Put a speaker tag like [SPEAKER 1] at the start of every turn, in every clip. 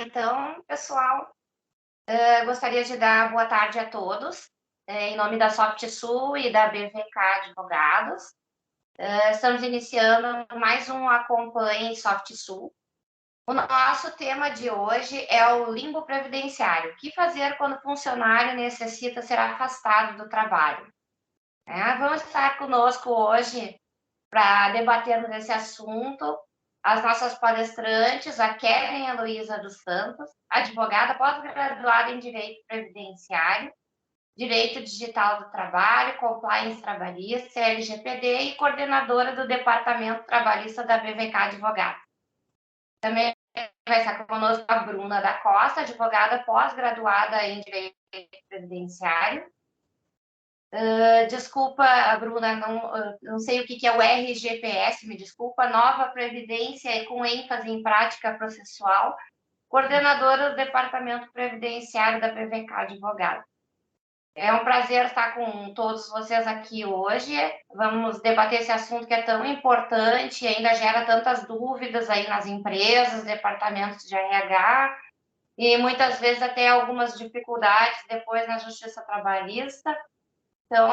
[SPEAKER 1] Então, pessoal, gostaria de dar boa tarde a todos, em nome da SoftSul e da BVK Advogados. Estamos iniciando mais um Acompanhe SoftSul. O nosso tema de hoje é o limbo previdenciário. O que fazer quando o funcionário necessita ser afastado do trabalho? Vamos estar conosco hoje para debatermos esse assunto as nossas palestrantes, a Keren Heloísa dos Santos, advogada pós-graduada em Direito Previdenciário, Direito Digital do Trabalho, Compliance Trabalhista, LGPD e coordenadora do Departamento Trabalhista da BVK Advogados. Também vai estar conosco a Bruna da Costa, advogada pós-graduada em Direito Previdenciário. Desculpa, Bruna, não sei o que é o RGPS, me desculpa, Nova Previdência com ênfase em prática processual, coordenadora do Departamento Previdenciário da BVK Advogado. É um prazer estar com todos vocês aqui hoje. Vamos debater esse assunto que é tão importante e ainda gera tantas dúvidas aí nas empresas, departamentos de RH, e muitas vezes até algumas dificuldades depois na Justiça Trabalhista. Então,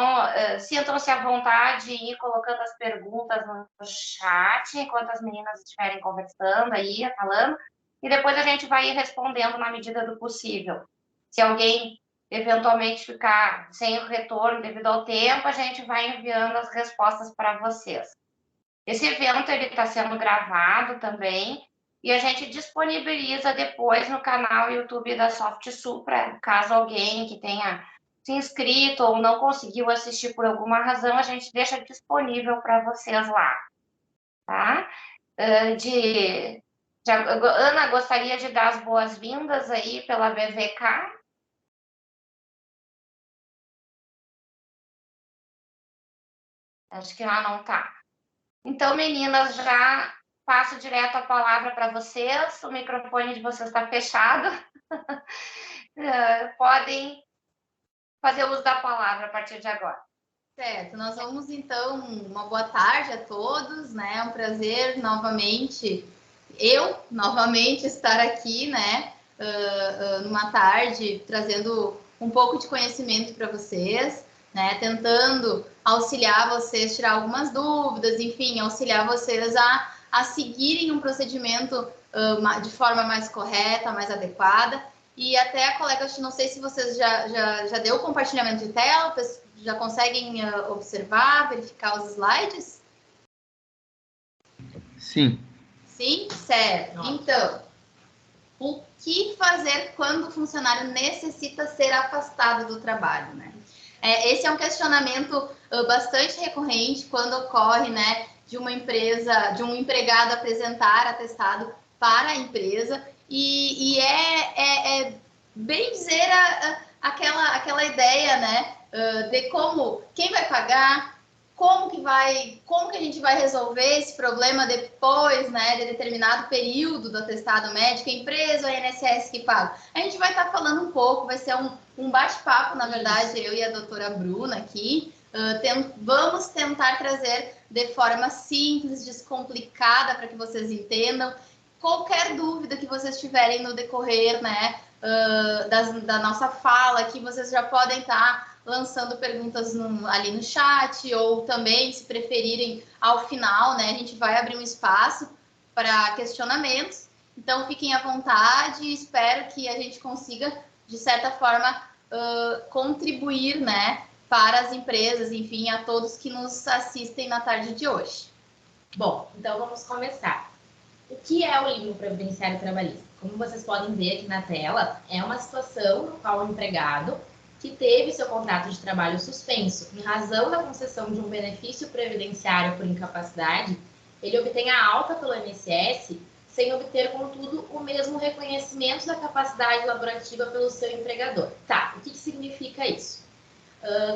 [SPEAKER 1] sintam-se à vontade em ir colocando as perguntas no chat, enquanto as meninas estiverem conversando aí, falando, e depois a gente vai ir respondendo na medida do possível. Se alguém eventualmente ficar sem o retorno devido ao tempo, a gente vai enviando as respostas para vocês. Esse evento está sendo gravado também, e a gente disponibiliza depois no canal YouTube da SoftSul, para caso alguém que tenha se inscrito ou não conseguiu assistir por alguma razão, a gente deixa disponível para vocês lá, tá? Ana, gostaria de dar as boas-vindas aí pela BVK. Acho que ela não está. Então, meninas, já passo direto a palavra para vocês. O microfone de vocês está fechado. Podem fazer uso da palavra a partir de agora.
[SPEAKER 2] Certo, nós vamos então, uma boa tarde a todos, né? É um prazer novamente estar aqui, né? Numa tarde, trazendo um pouco de conhecimento para vocês, né? Tentando auxiliar vocês, tirar algumas dúvidas, enfim, auxiliar vocês a seguirem um procedimento de forma mais correta, mais adequada. E até a colega, não sei se vocês já deu o compartilhamento de tela, já conseguem observar, verificar os slides?
[SPEAKER 3] Sim.
[SPEAKER 2] Sim? Certo. Então, o que fazer quando o funcionário necessita ser afastado do trabalho, né? Esse é um questionamento bastante recorrente quando ocorre, né, de uma empresa, de um empregado apresentar atestado para a empresa e bem dizer aquela ideia, né, de quem vai pagar, como que a gente vai resolver esse problema depois, né, de determinado período do atestado médico, a empresa ou a INSS que paga. A gente vai estar falando um pouco, vai ser um bate-papo, na verdade, eu e a doutora Bruna aqui. Vamos tentar trazer de forma simples, descomplicada, para que vocês entendam. Qualquer dúvida que vocês tiverem no decorrer, né, da nossa fala aqui, vocês já podem estar lançando perguntas ali no chat, ou também, se preferirem, ao final, né, a gente vai abrir um espaço para questionamentos. Então, fiquem à vontade e espero que a gente consiga, de certa forma, contribuir, né, para as empresas, enfim, a todos que nos assistem na tarde de hoje.
[SPEAKER 4] Bom, então vamos começar. O que é o limbo previdenciário trabalhista? Como vocês podem ver aqui na tela, é uma situação no qual o empregado que teve seu contrato de trabalho suspenso em razão da concessão de um benefício previdenciário por incapacidade, ele obtém a alta pelo INSS sem obter, contudo, o mesmo reconhecimento da capacidade laborativa pelo seu empregador. Tá, o que significa isso?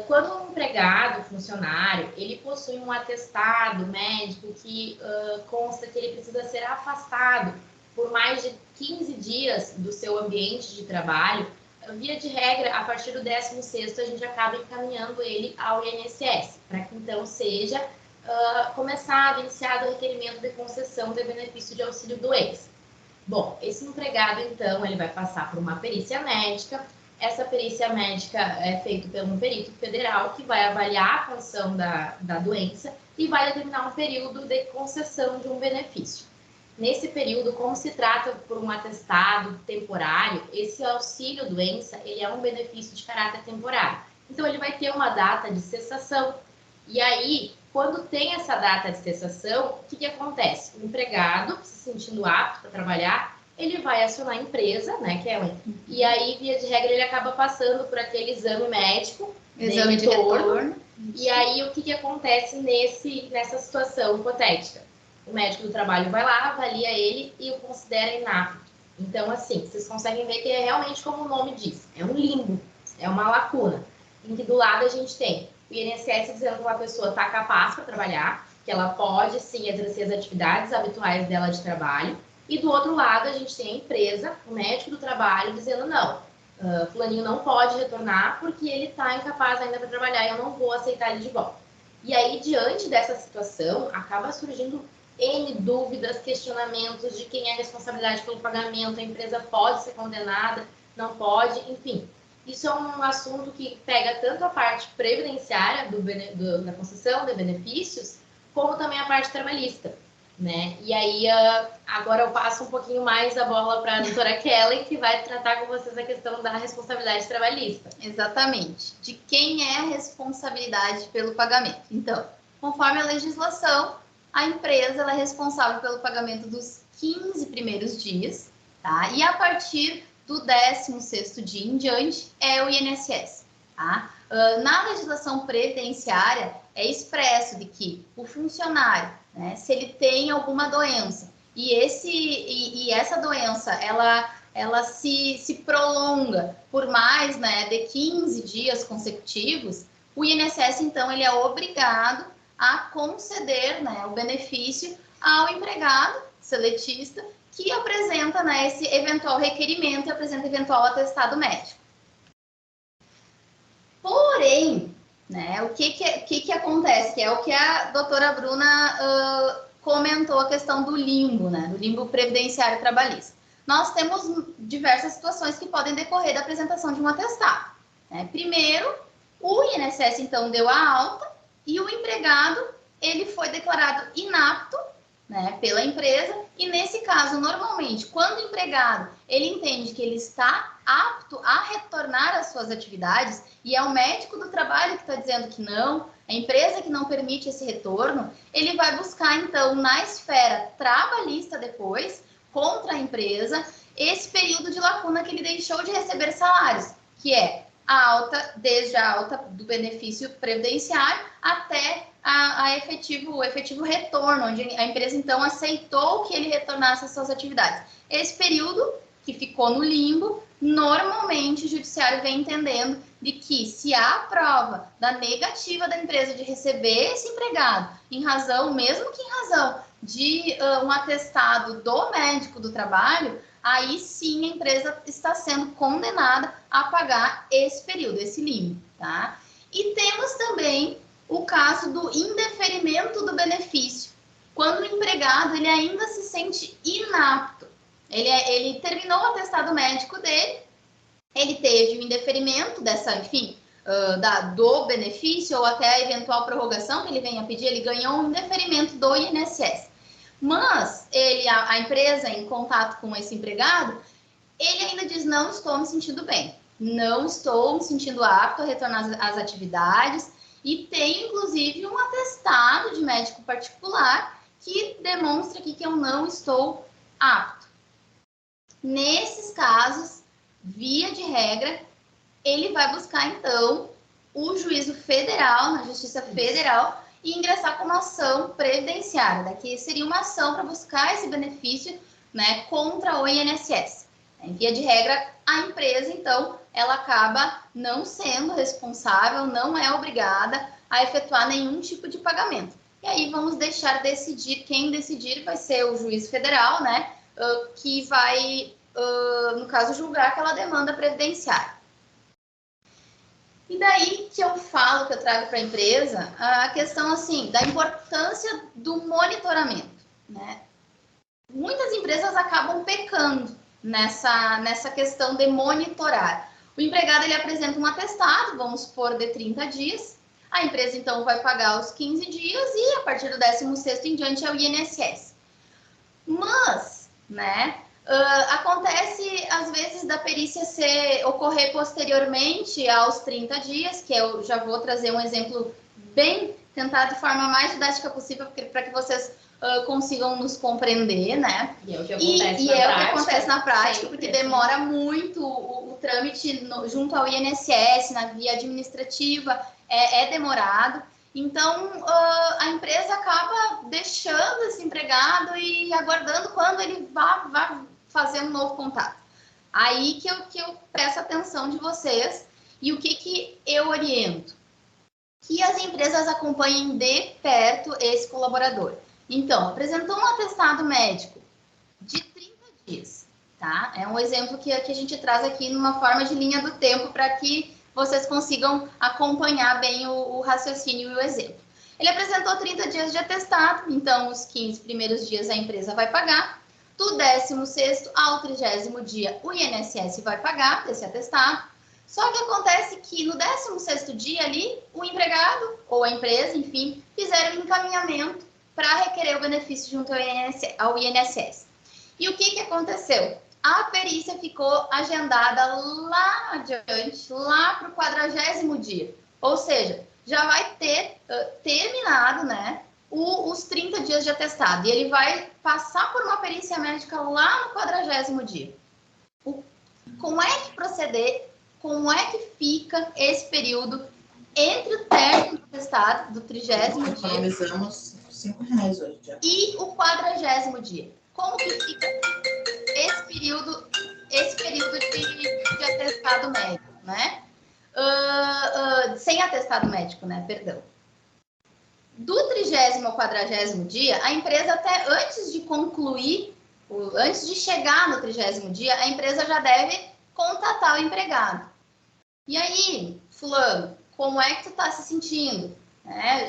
[SPEAKER 4] Quando um empregado, funcionário, ele possui um atestado médico que consta que ele precisa ser afastado por mais de 15 dias do seu ambiente de trabalho, via de regra, a partir do 16º, a gente acaba encaminhando ele ao INSS, para que então seja iniciado o requerimento de concessão de benefício de auxílio-doença. Bom, esse empregado, então, ele vai passar por uma perícia médica. Essa perícia médica é feita por um perito federal que vai avaliar a condição da doença e vai determinar um período de concessão de um benefício. Nesse período, como se trata por um atestado temporário, esse auxílio-doença, ele é um benefício de caráter temporário. Então, ele vai ter uma data de cessação. E aí, quando tem essa data de cessação, o que acontece? O empregado, se sentindo apto para trabalhar, ele vai acionar a empresa, né, e aí, via de regra, ele acaba passando por aquele exame médico,
[SPEAKER 2] exame de retorno.
[SPEAKER 4] E aí, o que acontece nessa situação hipotética? O médico do trabalho vai lá, avalia ele e o considera inapto. Então, assim, vocês conseguem ver que é realmente como o nome diz, é um limbo, é uma lacuna, em que do lado a gente tem o INSS dizendo que uma pessoa está capaz para trabalhar, que ela pode, sim, exercer as atividades habituais dela de trabalho, e do outro lado a gente tem a empresa, o médico do trabalho, dizendo não, fulaninho não pode retornar porque ele está incapaz ainda para trabalhar e eu não vou aceitar ele de volta. E aí, diante dessa situação, acaba surgindo N dúvidas, questionamentos de quem é a responsabilidade pelo pagamento, a empresa pode ser condenada, não pode, enfim. Isso é um assunto que pega tanto a parte previdenciária da concessão de benefícios, como também a parte trabalhista, né? E aí, agora eu passo um pouquinho mais a bola para a doutora Kellen, que vai tratar com vocês a questão da responsabilidade trabalhista.
[SPEAKER 2] Exatamente. De quem é a responsabilidade pelo pagamento. Então, conforme a legislação, a empresa ela é responsável pelo pagamento dos 15 primeiros dias, tá? E a partir do 16º dia em diante é o INSS, tá? Na legislação previdenciária é expresso de que o funcionário, né, se ele tem alguma doença e essa doença ela se prolonga por mais, né, de 15 dias consecutivos, o INSS então ele é obrigado a conceder, né, o benefício ao empregado seletista que apresenta, né, esse eventual requerimento e apresenta eventual atestado médico. Porém, né, o que acontece? Que é o que a doutora Bruna comentou, a questão do limbo, né, do limbo previdenciário trabalhista. Nós temos diversas situações que podem decorrer da apresentação de um atestado, né? Primeiro, o INSS, então, deu a alta e o empregado, ele foi declarado inapto, né, pela empresa, e nesse caso, normalmente, quando o empregado, ele entende que ele está apto a retornar às suas atividades, e é o médico do trabalho que está dizendo que não, a empresa que não permite esse retorno, ele vai buscar, então, na esfera trabalhista depois, contra a empresa, esse período de lacuna que ele deixou de receber salários, que é a alta, desde a alta do benefício previdenciário até o efetivo retorno, onde a empresa, então, aceitou que ele retornasse às suas atividades. Esse período que ficou no limbo, normalmente o judiciário vem entendendo de que se há prova da negativa da empresa de receber esse empregado, mesmo que em razão de um atestado do médico do trabalho, aí sim a empresa está sendo condenada a pagar esse período, esse limbo, tá? E temos também o caso do indeferimento do benefício, quando o empregado ele ainda se sente inapto. Ele terminou o atestado médico dele, ele teve o indeferimento do benefício ou até a eventual prorrogação que ele venha pedir, ele ganhou um indeferimento do INSS. Mas a empresa, em contato com esse empregado, ele ainda diz, não estou me sentindo bem, não estou me sentindo apto a retornar às atividades, e tem, inclusive, um atestado de médico particular que demonstra aqui que eu não estou apto. Nesses casos, via de regra, ele vai buscar, então, o juízo federal, na Justiça Federal, e ingressar com uma ação previdenciária. Daqui seria uma ação para buscar esse benefício, né, contra o INSS. Em via de regra, a empresa, então, ela acaba não sendo responsável, não é obrigada a efetuar nenhum tipo de pagamento. E aí vamos deixar decidir, quem decidir vai ser o juiz federal, né, que vai, no caso, julgar aquela demanda previdenciária. E daí que eu trago para a empresa a questão, assim, da importância do monitoramento, né? muitas empresas acabam pecando nessa questão de monitorar. O empregado ele apresenta um atestado, vamos supor, de 30 dias, a empresa então vai pagar os 15 dias e a partir do 16º em diante é o INSS. Mas, né, acontece às vezes da perícia ocorrer posteriormente aos 30 dias, que eu já vou trazer um exemplo bem tentado de forma mais didática possível para que vocês consigam nos compreender, né?
[SPEAKER 4] E é o que acontece
[SPEAKER 2] na prática, porque demora muito o trâmite junto ao INSS, na via administrativa, é demorado. Então, a empresa acaba deixando esse empregado e aguardando quando ele vá fazer um novo contato. Aí que eu peço atenção de vocês e o que eu oriento? Que as empresas acompanhem de perto esse colaborador. Então, apresentou um atestado médico de 30 dias, tá? É um exemplo que a gente traz aqui numa forma de linha do tempo para que vocês consigam acompanhar bem o raciocínio e o exemplo. Ele apresentou 30 dias de atestado, então os 15 primeiros dias a empresa vai pagar, do 16º ao 30º dia o INSS vai pagar desse atestado, só que acontece que no 16º dia ali, o empregado ou a empresa, enfim, fizeram um encaminhamento para requerer o benefício junto ao INSS. E o que aconteceu? A perícia ficou agendada lá adiante, lá para o 40º dia. Ou seja, já vai ter terminado, né, os 30 dias de atestado. E ele vai passar por uma perícia médica lá no 40º dia. Como é que proceder? Como é que fica esse período entre o término do atestado, do 30º dia...
[SPEAKER 3] Economizamos R$5 hoje já.
[SPEAKER 2] E o 40º dia. Como que fica esse período de atestado médico, né? Sem atestado médico, né? Perdão. Do 30º ao 40º dia, a empresa até antes de concluir, antes de chegar no 30º dia, a empresa já deve contatar o empregado. E aí, fulano, como é que tu tá se sentindo?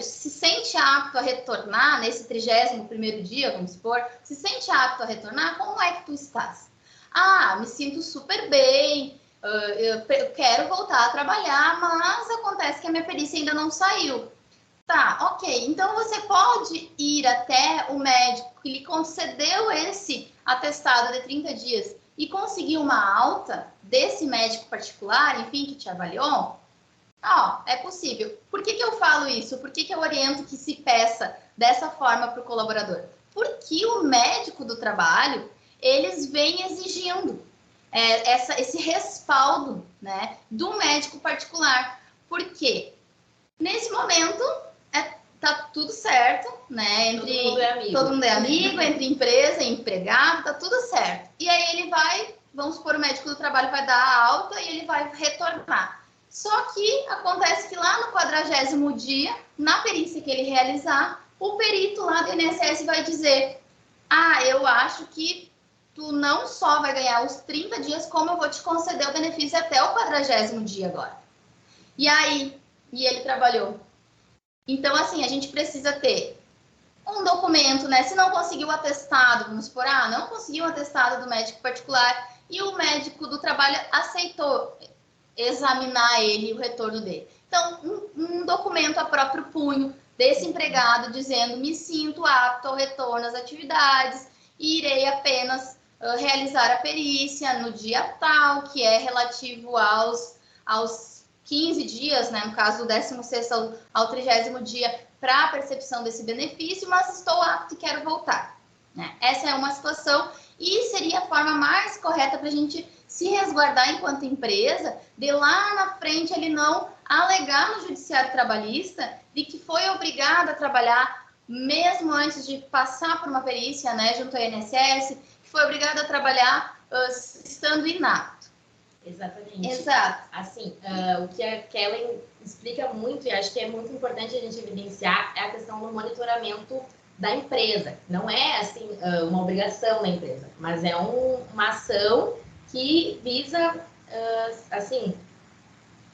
[SPEAKER 2] Se sente apto a retornar nesse 31º dia, vamos supor, se sente apto a retornar, como é que tu estás? Ah, me sinto super bem, eu quero voltar a trabalhar, mas acontece que a minha perícia ainda não saiu. Tá, ok, então você pode ir até o médico que lhe concedeu esse atestado de 30 dias e conseguir uma alta desse médico particular, enfim, que te avaliou? É possível. Por que eu falo isso? Por que eu oriento que se peça dessa forma para o colaborador? Porque o médico do trabalho, eles vêm exigindo esse respaldo, né, do médico particular. Por quê? Nesse momento, tá tudo certo, né? Todo mundo é amigo, entre empresa e empregado, tá tudo certo. E aí ele vai, vamos supor, o médico do trabalho vai dar a alta e ele vai retornar. Só que acontece que lá no 40º dia, na perícia que ele realizar, o perito lá do INSS vai dizer: eu acho que tu não só vai ganhar os 30 dias, como eu vou te conceder o benefício até o 40º dia agora. E aí? E ele trabalhou. Então, assim, a gente precisa ter um documento, né? Se não conseguiu o atestado, vamos supor, não conseguiu o atestado do médico particular e o médico do trabalho aceitou examinar ele, o retorno dele. Então, um documento a próprio punho desse empregado dizendo: me sinto apto ao retorno às atividades e irei apenas realizar a perícia no dia tal, que é relativo aos 15 dias, né, no caso do 16º ao 30º dia, para a percepção desse benefício, mas estou apto e quero voltar. Né? Essa é uma situação e seria a forma mais correta para a gente se resguardar enquanto empresa, de lá na frente ele não alegar no judiciário trabalhista de que foi obrigado a trabalhar mesmo antes de passar por uma perícia, né, junto ao INSS, que foi obrigado a trabalhar estando inapto.
[SPEAKER 4] Exatamente.
[SPEAKER 2] Exato.
[SPEAKER 4] Assim, o que a Kellen explica muito, e acho que é muito importante a gente evidenciar, é a questão do monitoramento da empresa. Não é, assim, uma obrigação da empresa, mas é uma ação que visa, assim,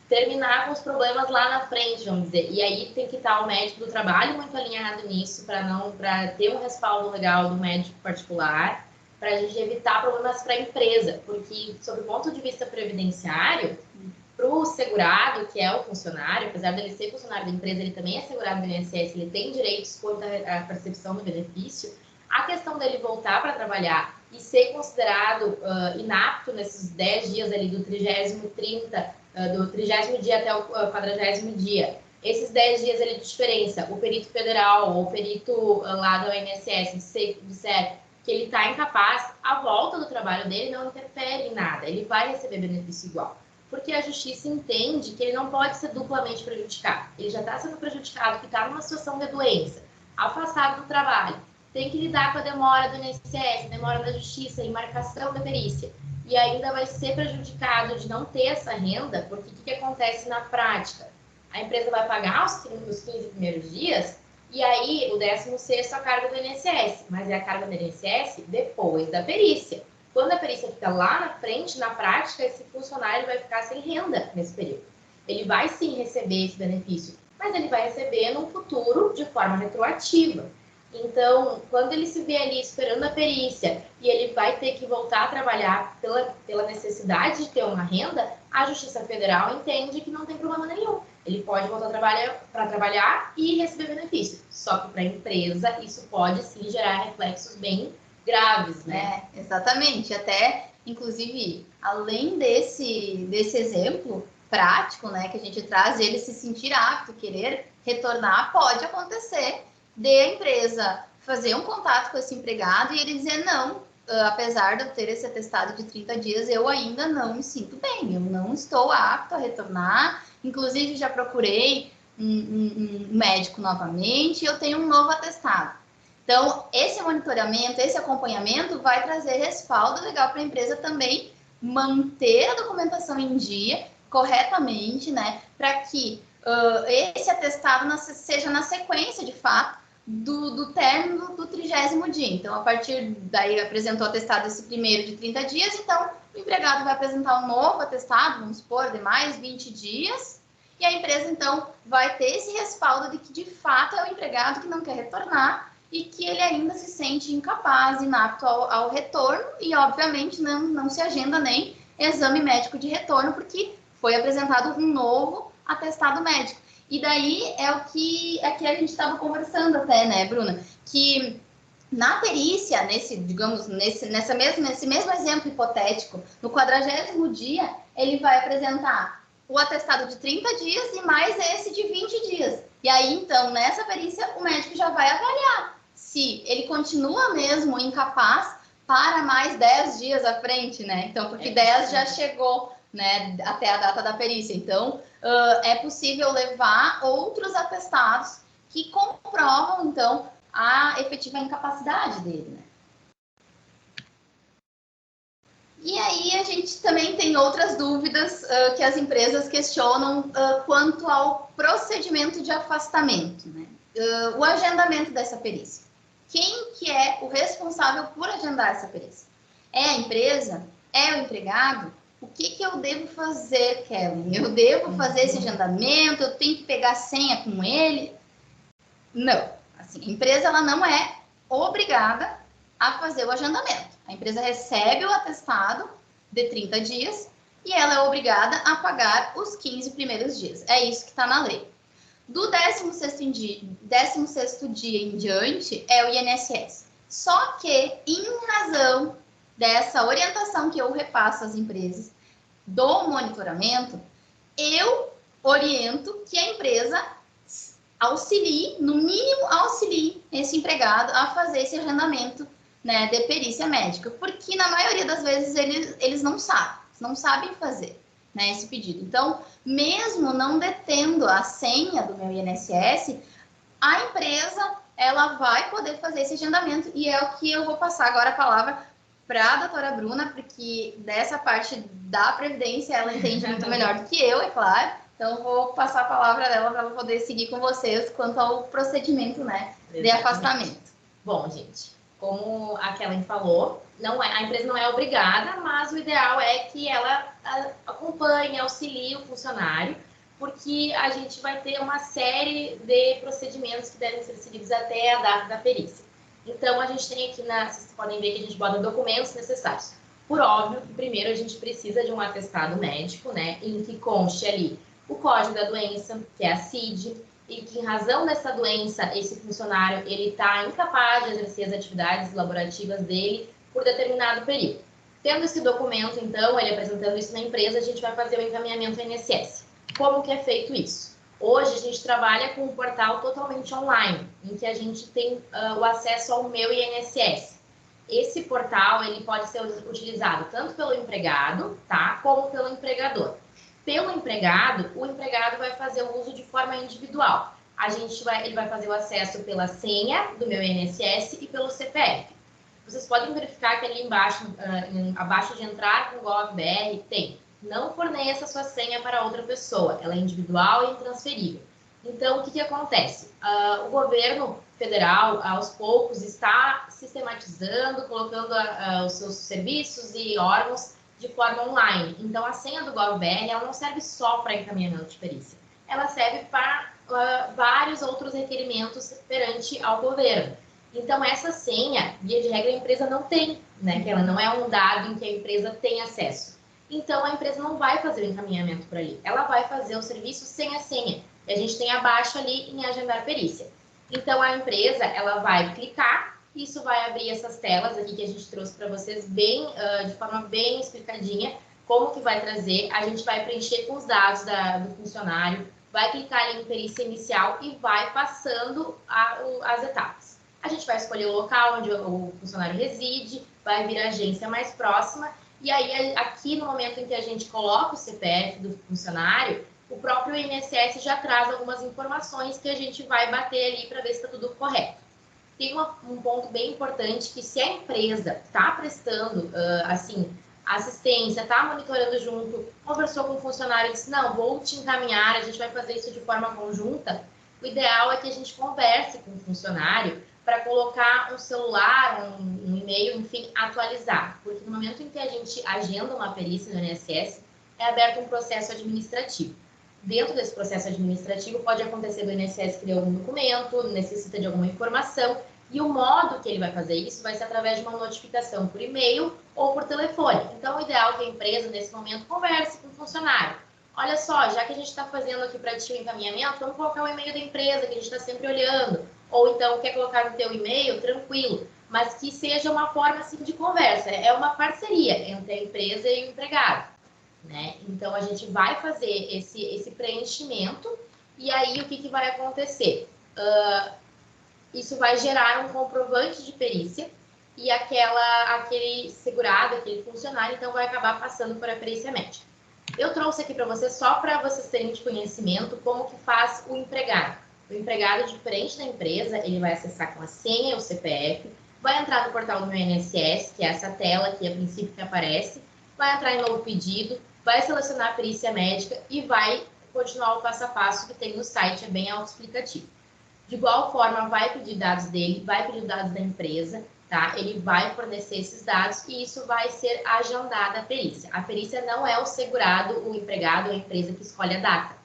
[SPEAKER 4] terminar com os problemas lá na frente, vamos dizer. E aí tem que estar o médico do trabalho muito alinhado nisso, para ter um respaldo legal do médico particular, para a gente evitar problemas para a empresa, porque, sob o ponto de vista previdenciário, para o segurado, que é o funcionário, apesar dele ser funcionário da empresa, ele também é segurado do INSS, ele tem direitos quanto à percepção do benefício. A questão dele voltar para trabalhar e ser considerado inapto nesses 10 dias ali do 30º, 30, do 30º dia até o 40º dia. Esses 10 dias ali de diferença, o perito federal ou o perito lá do INSS disser que ele está incapaz, a volta do trabalho dele não interfere em nada, ele vai receber benefício igual. Porque a justiça entende que ele não pode ser duplamente prejudicado. Ele já está sendo prejudicado, que está numa situação de doença, afastado do trabalho, tem que lidar com a demora do INSS, demora da justiça, marcação da perícia, e ainda vai ser prejudicado de não ter essa renda, porque o que acontece na prática? A empresa vai pagar os 15 primeiros dias, e aí o 16º a carga do INSS, mas é a carga do INSS depois da perícia. Quando a perícia fica lá na frente, na prática, esse funcionário vai ficar sem renda nesse período. Ele vai sim receber esse benefício, mas ele vai receber no futuro de forma retroativa. Então, quando ele se vê ali esperando a perícia e ele vai ter que voltar a trabalhar pela necessidade de ter uma renda, a Justiça Federal entende que não tem problema nenhum. Ele pode voltar para trabalhar e receber benefício. Só que para a empresa isso pode sim gerar reflexos bem graves, né?
[SPEAKER 2] Exatamente. Até, inclusive, além desse exemplo prático, né, que a gente traz, ele se sentir apto, querer retornar, pode acontecer de a empresa fazer um contato com esse empregado e ele dizer não, apesar de eu ter esse atestado de 30 dias, eu ainda não me sinto bem, eu não estou apto a retornar, inclusive já procurei um médico novamente, eu tenho um novo atestado. Então, esse monitoramento, esse acompanhamento vai trazer respaldo legal para a empresa também manter a documentação em dia, corretamente, né, para que esse atestado seja na sequência, de fato, do término do 30º dia. Então, a partir daí, apresentou o atestado esse primeiro de 30 dias, então, o empregado vai apresentar um novo atestado, vamos supor, de mais 20 dias, e a empresa, então, vai ter esse respaldo de que, de fato, é o empregado que não quer retornar e que ele ainda se sente incapaz, inapto ao retorno, e, obviamente, não se agenda nem exame médico de retorno, porque foi apresentado um novo atestado médico. E daí é o que a gente estava conversando até, né, Bruna? Que na perícia, nesse mesmo exemplo hipotético, no 40º dia, ele vai apresentar o atestado de 30 dias e mais esse de 20 dias. E aí, então, nessa perícia, o médico já vai avaliar se ele continua mesmo incapaz para mais 10 dias à frente, né? Então, porque 10 já chegou, né, até a data da perícia. Então, é possível levar outros atestados que comprovam, então, a efetiva incapacidade dele, né? E aí a gente também tem outras dúvidas que as empresas questionam quanto ao procedimento de afastamento, né? O agendamento dessa perícia. Quem que é o responsável por agendar essa perícia? É a empresa? É o empregado? O que eu devo fazer, Kellen? Eu devo fazer esse agendamento? Eu tenho que pegar a senha com ele? Não. Assim, a empresa ela não é obrigada a fazer o agendamento. A empresa recebe o atestado de 30 dias e ela é obrigada a pagar os 15 primeiros dias. É isso que está na lei. Do 16º dia em diante é o INSS. Só que, em razão dessa orientação que eu repasso às empresas do monitoramento, eu oriento que a empresa auxilie, no mínimo auxilie esse empregado a fazer esse agendamento, né, de perícia médica, porque na maioria das vezes eles não sabem fazer, né, esse pedido. Então, mesmo não detendo a senha do meu INSS, a empresa ela vai poder fazer esse agendamento e é o que eu vou passar agora a palavra para a doutora Bruna, porque dessa parte da Previdência ela entende muito melhor do que eu, é claro. Então, vou passar a palavra dela para ela poder seguir com vocês quanto ao procedimento, né, de afastamento.
[SPEAKER 4] Bom, gente, como a Kellen falou, a empresa não é obrigada, mas o ideal é que ela acompanhe, auxilie o funcionário, porque a gente vai ter uma série de procedimentos que devem ser seguidos até a data da perícia. Então, a gente tem aqui, vocês podem ver que a gente bota documentos necessários. Por óbvio que primeiro a gente precisa de um atestado médico, né, em que conste ali o código da doença, que é a CID, e que em razão dessa doença, esse funcionário ele está incapaz de exercer as atividades laborativas dele por determinado período. Tendo esse documento, então, ele apresentando isso na empresa, a gente vai fazer o encaminhamento ao INSS. Como que é feito isso? Hoje a gente trabalha com um portal totalmente online, em que a gente tem o acesso ao Meu INSS. Esse portal ele pode ser utilizado tanto pelo empregado, tá, como pelo empregador. Pelo empregado, o empregado vai fazer o uso de forma individual. Ele vai fazer o acesso pela senha do Meu INSS e pelo CPF. Vocês podem verificar que ali embaixo, abaixo de entrar com o GovBR, tem não forneça sua senha para outra pessoa, ela é individual e intransferível. Então, o que acontece? O governo federal, aos poucos, está sistematizando, colocando os seus serviços e órgãos de forma online. Então, a senha do GovBR ela não serve só para encaminhamento de perícia, ela serve para vários outros requerimentos perante ao governo. Então, essa senha, via de regra, a empresa não tem, né? Que ela não é um dado em que a empresa tem acesso. Então, a empresa não vai fazer o encaminhamento para ali. Ela vai fazer o serviço sem a senha. E a gente tem abaixo ali em agendar perícia. Então, a empresa, ela vai clicar. Isso vai abrir essas telas aqui que a gente trouxe para vocês de forma bem explicadinha. Como que vai trazer. A gente vai preencher com os dados do funcionário. Vai clicar ali em perícia inicial e vai passando as etapas. A gente vai escolher o local onde o funcionário reside. Vai vir a agência mais próxima. E aí, aqui no momento em que a gente coloca o CPF do funcionário, o próprio INSS já traz algumas informações que a gente vai bater ali para ver se está tudo correto. Tem um ponto bem importante que se a empresa está prestando, assistência, está monitorando junto, conversou com o funcionário e disse, não, vou te encaminhar, a gente vai fazer isso de forma conjunta, o ideal é que a gente converse com o funcionário para colocar um celular, um e-mail, enfim, atualizar. Porque no momento em que a gente agenda uma perícia no INSS, é aberto um processo administrativo. Dentro desse processo administrativo, pode acontecer do INSS criar algum documento, necessita de alguma informação, e o modo que ele vai fazer isso vai ser através de uma notificação por e-mail ou por telefone. Então, o ideal é que a empresa, nesse momento, converse com o funcionário. Olha só, já que a gente está fazendo aqui para ti o encaminhamento, vamos colocar o e-mail da empresa, que a gente está sempre olhando. Ou então, quer colocar no teu e-mail, tranquilo. Mas que seja uma forma assim, de conversa. É uma parceria entre a empresa e o empregado. Né? Então, a gente vai fazer esse preenchimento. E aí, o que vai acontecer? Isso vai gerar um comprovante de perícia. E aquele segurado, aquele funcionário, então, vai acabar passando por a perícia médica. Eu trouxe aqui para vocês, só para vocês terem de conhecimento, como que faz o empregado. O empregado, diferente da empresa, ele vai acessar com a senha e o CPF, vai entrar no portal do Meu INSS, que é essa tela aqui, a princípio, que aparece, vai entrar em novo pedido, vai selecionar a perícia médica e vai continuar o passo a passo que tem no site, é bem autoexplicativo. De igual forma, vai pedir dados dele, vai pedir dados da empresa, tá? Ele vai fornecer esses dados e isso vai ser agendada a perícia. A perícia não é o segurado, o empregado ou a empresa que escolhe a data.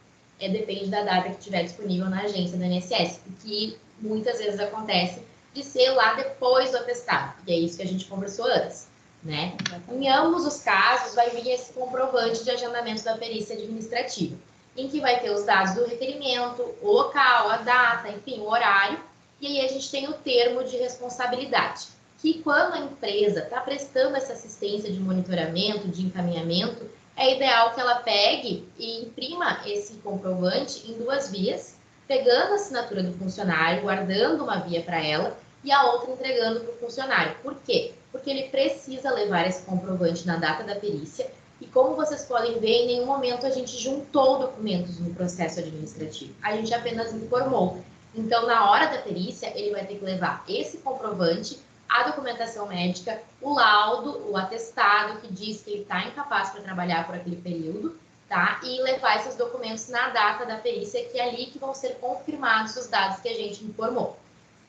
[SPEAKER 4] Depende da data que estiver disponível na agência do INSS, o que muitas vezes acontece de ser lá depois do atestado, e é isso que a gente conversou antes, né? Em ambos os casos, vai vir esse comprovante de agendamento da perícia administrativa, em que vai ter os dados do requerimento, o local, a data, enfim, o horário, e aí a gente tem o termo de responsabilidade, que quando a empresa está prestando essa assistência de monitoramento, de encaminhamento, é ideal que ela pegue e imprima esse comprovante em 2 vias, pegando a assinatura do funcionário, guardando uma via para ela e a outra entregando para o funcionário. Por quê? Porque ele precisa levar esse comprovante na data da perícia e, como vocês podem ver, em nenhum momento a gente juntou documentos no processo administrativo. A gente apenas informou. Então, na hora da perícia, ele vai ter que levar esse comprovante, a documentação médica, o laudo, o atestado que diz que ele está incapaz para trabalhar por aquele período, tá? E levar esses documentos na data da perícia, que é ali que vão ser confirmados os dados que a gente informou.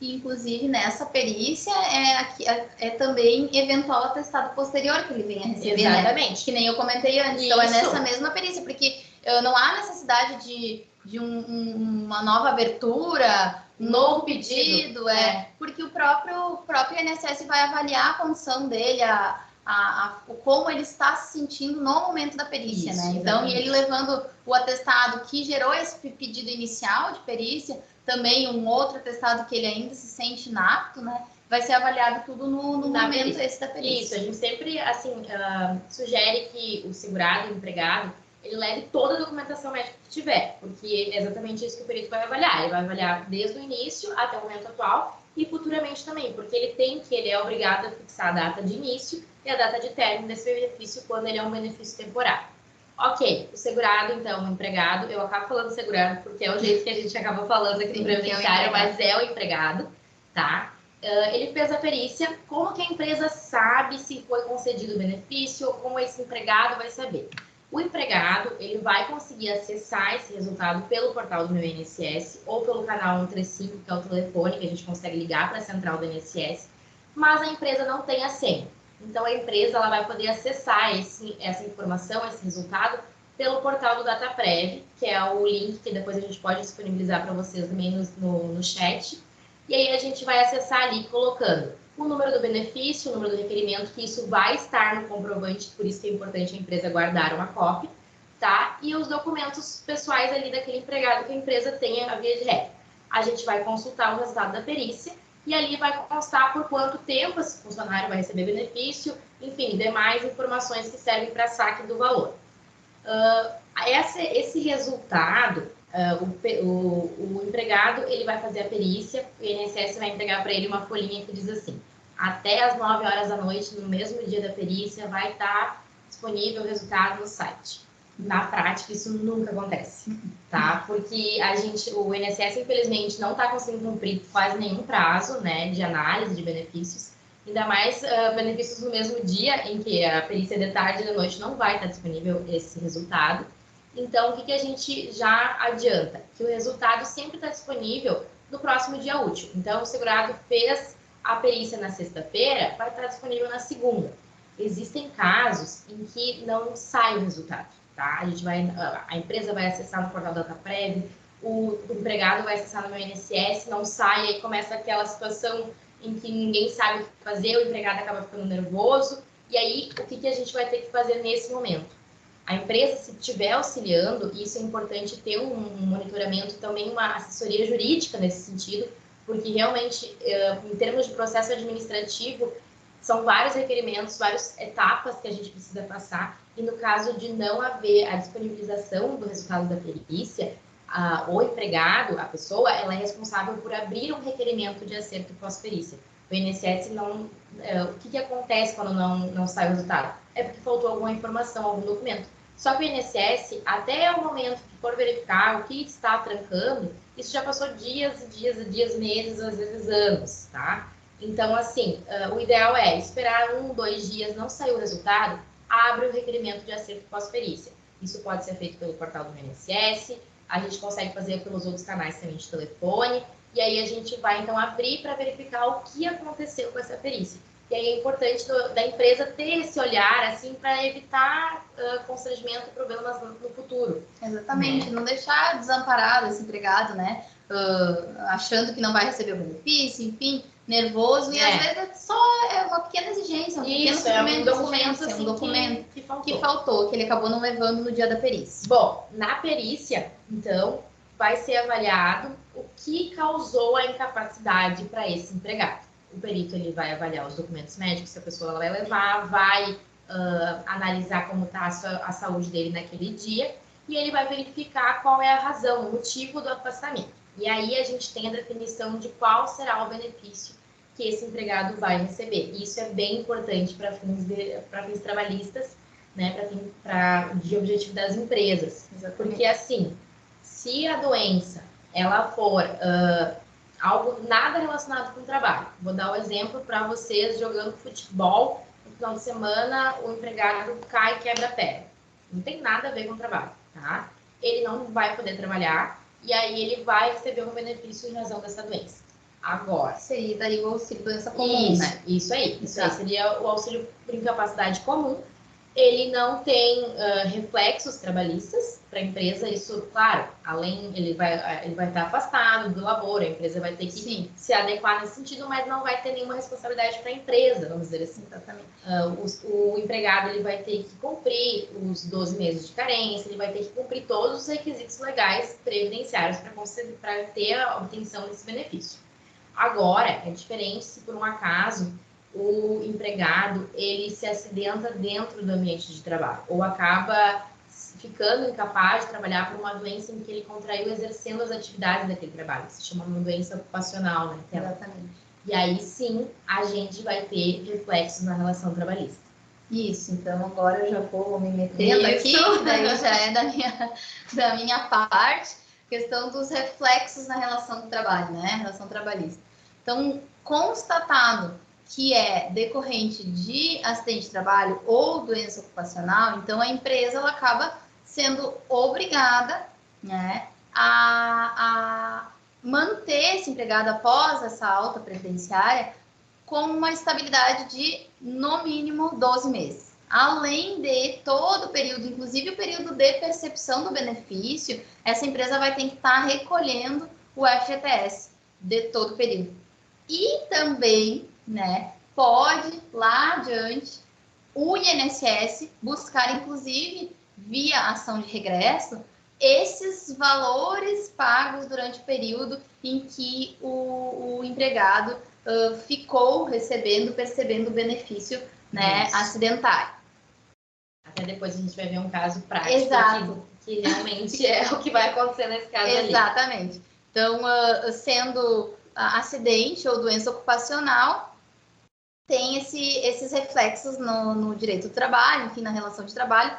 [SPEAKER 2] E, inclusive, nessa perícia é também eventual atestado posterior que ele venha receber,
[SPEAKER 4] Exatamente.
[SPEAKER 2] né? Que nem eu comentei antes. Então, é nessa mesma perícia, porque não há necessidade de uma nova abertura, um novo pedido, porque o próprio INSS vai avaliar a condição dele, como ele está se sentindo no momento da perícia,
[SPEAKER 4] Isso,
[SPEAKER 2] né? Então,
[SPEAKER 4] exatamente.
[SPEAKER 2] e ele levando o atestado que gerou esse pedido inicial de perícia, também um outro atestado que ele ainda se sente inapto, né? Vai ser avaliado tudo no momento esse da perícia.
[SPEAKER 4] Isso, a gente sempre, assim, sugere que o segurado, o empregado, ele leve toda a documentação médica que tiver, porque é exatamente isso que o perito vai avaliar. Ele vai avaliar desde o início até o momento atual e futuramente também, porque ele é obrigado a fixar a data de início e a data de término desse benefício quando ele é um benefício temporário. Ok, o segurado, então, o empregado, eu acabo falando segurado porque é o jeito que a gente acaba falando aqui no previdenciário, mas é o empregado, tá? Ele fez a perícia, como que a empresa sabe se foi concedido o benefício ou como esse empregado vai saber? O empregado, ele vai conseguir acessar esse resultado pelo portal do Meu INSS ou pelo canal 135, que é o telefone que a gente consegue ligar para a central do INSS, mas a empresa não tem a senha. Então, a empresa ela vai poder acessar essa informação, esse resultado, pelo portal do DataPrev, que é o link que depois a gente pode disponibilizar para vocês também no chat. E aí a gente vai acessar ali colocando o número do benefício, o número do requerimento, que isso vai estar no comprovante, por isso que é importante a empresa guardar uma cópia, tá? E os documentos pessoais ali daquele empregado que a empresa tenha a via de regra. A gente vai consultar o resultado da perícia e ali vai constar por quanto tempo esse funcionário vai receber benefício, enfim, demais informações que servem para saque do valor. Esse resultado, o empregado ele vai fazer a perícia, o INSS vai entregar para ele uma folhinha que diz assim: até às 9 horas da noite, no mesmo dia da perícia, vai estar disponível o resultado no site. Na prática, isso nunca acontece, tá? Porque o INSS, infelizmente, não está conseguindo cumprir quase nenhum prazo, né, de análise de benefícios. Ainda mais benefícios no mesmo dia em que a perícia de tarde e de noite não vai estar disponível esse resultado. Então, o que a gente já adianta? Que o resultado sempre está disponível no próximo dia útil. Então, o segurado fez a perícia na sexta-feira, vai estar disponível na segunda. Existem casos em que não sai o resultado, tá? A empresa vai acessar no portal DataPrev, o empregado vai acessar no meu INSS, não sai, aí começa aquela situação em que ninguém sabe o que fazer, o empregado acaba ficando nervoso. E aí, o que a gente vai ter que fazer nesse momento? A empresa, se estiver auxiliando, e isso é importante ter um monitoramento, também uma assessoria jurídica nesse sentido, porque realmente, em termos de processo administrativo, são vários requerimentos, várias etapas que a gente precisa passar, e no caso de não haver a disponibilização do resultado da perícia, o empregado, a pessoa, ela é responsável por abrir um requerimento de acerto pós-perícia. O INSS não... o que acontece quando não sai o resultado? É porque faltou alguma informação, algum documento. Só que o INSS, até o momento que for verificar o que está trancando, isso já passou dias e dias e dias, meses, às vezes anos, tá? Então, assim, o ideal é esperar 1, 2 dias, não sair o resultado, abre o requerimento de acerto pós-perícia. Isso pode ser feito pelo portal do INSS, a gente consegue fazer pelos outros canais também de telefone, e aí a gente vai, então, abrir para verificar o que aconteceu com essa perícia. E aí é importante da empresa ter esse olhar, assim, para evitar constrangimento e problemas no futuro.
[SPEAKER 2] Exatamente, não deixar desamparado esse empregado, né? Achando que não vai receber o benefício, enfim, nervoso, e às vezes só é uma pequena exigência, um pequeno documento,
[SPEAKER 4] assim,
[SPEAKER 2] um documento
[SPEAKER 4] que
[SPEAKER 2] faltou, que ele acabou não levando no dia da perícia.
[SPEAKER 4] Bom, na perícia, então, vai ser avaliado o que causou a incapacidade para esse empregado. O perito ele vai avaliar os documentos médicos que a pessoa vai levar, vai analisar como está a saúde dele naquele dia e ele vai verificar qual é a razão, o motivo do afastamento. E aí a gente tem a definição de qual será o benefício que esse empregado vai receber. E isso é bem importante para fins trabalhistas, né, de objetivo das empresas.
[SPEAKER 2] Exatamente.
[SPEAKER 4] Porque assim, se a doença ela for algo nada relacionado com o trabalho, vou dar um exemplo para vocês jogando futebol, no final de semana o empregado cai e quebra a perna. Não tem nada a ver com o trabalho, tá? Ele não vai poder trabalhar e aí ele vai receber um benefício em razão dessa doença. Agora,
[SPEAKER 2] Seria daí o auxílio doença comum, né?
[SPEAKER 4] Isso aí. Isso
[SPEAKER 2] Tá.
[SPEAKER 4] aí seria o auxílio por incapacidade comum. Ele não tem reflexos trabalhistas para a empresa. Isso, claro, ele vai estar afastado do labor, a empresa vai ter que
[SPEAKER 2] Sim,
[SPEAKER 4] se adequar nesse sentido, mas não vai ter nenhuma responsabilidade para a empresa, vamos dizer assim.
[SPEAKER 2] exatamente.
[SPEAKER 4] O empregado ele vai ter que cumprir os 12 meses de carência, ele vai ter que cumprir todos os requisitos legais previdenciários para ter a obtenção desse benefício. Agora, é diferente se por um acaso o empregado ele se acidenta dentro do ambiente de trabalho ou acaba ficando incapaz de trabalhar por uma doença em que ele contraiu exercendo as atividades daquele trabalho, que se chama uma doença ocupacional, né?
[SPEAKER 2] Exatamente.
[SPEAKER 4] E aí sim a gente vai ter reflexos na relação trabalhista.
[SPEAKER 2] Isso, então agora eu já vou me metendo
[SPEAKER 4] Isso.
[SPEAKER 2] aqui, que daí já é da minha parte, questão dos reflexos na relação do trabalho, né? Relação trabalhista. Então, constatado que é decorrente de acidente de trabalho ou doença ocupacional, então a empresa ela acaba sendo obrigada, né, a manter esse empregado após essa alta previdenciária com uma estabilidade de, no mínimo, 12 meses. Além de todo o período, inclusive o período de percepção do benefício, essa empresa vai ter que estar recolhendo o FGTS de todo o período. E também, né, pode, lá adiante, o INSS buscar, inclusive, via ação de regresso, esses valores pagos durante o período em que o empregado ficou percebendo o benefício, né, acidentário.
[SPEAKER 4] Até depois a gente vai ver um caso prático.
[SPEAKER 2] Exato.
[SPEAKER 4] Que realmente é o que vai acontecer nesse caso ali.
[SPEAKER 2] Exatamente. Então, sendo acidente ou doença ocupacional, tem esses reflexos no direito do trabalho, enfim, na relação de trabalho,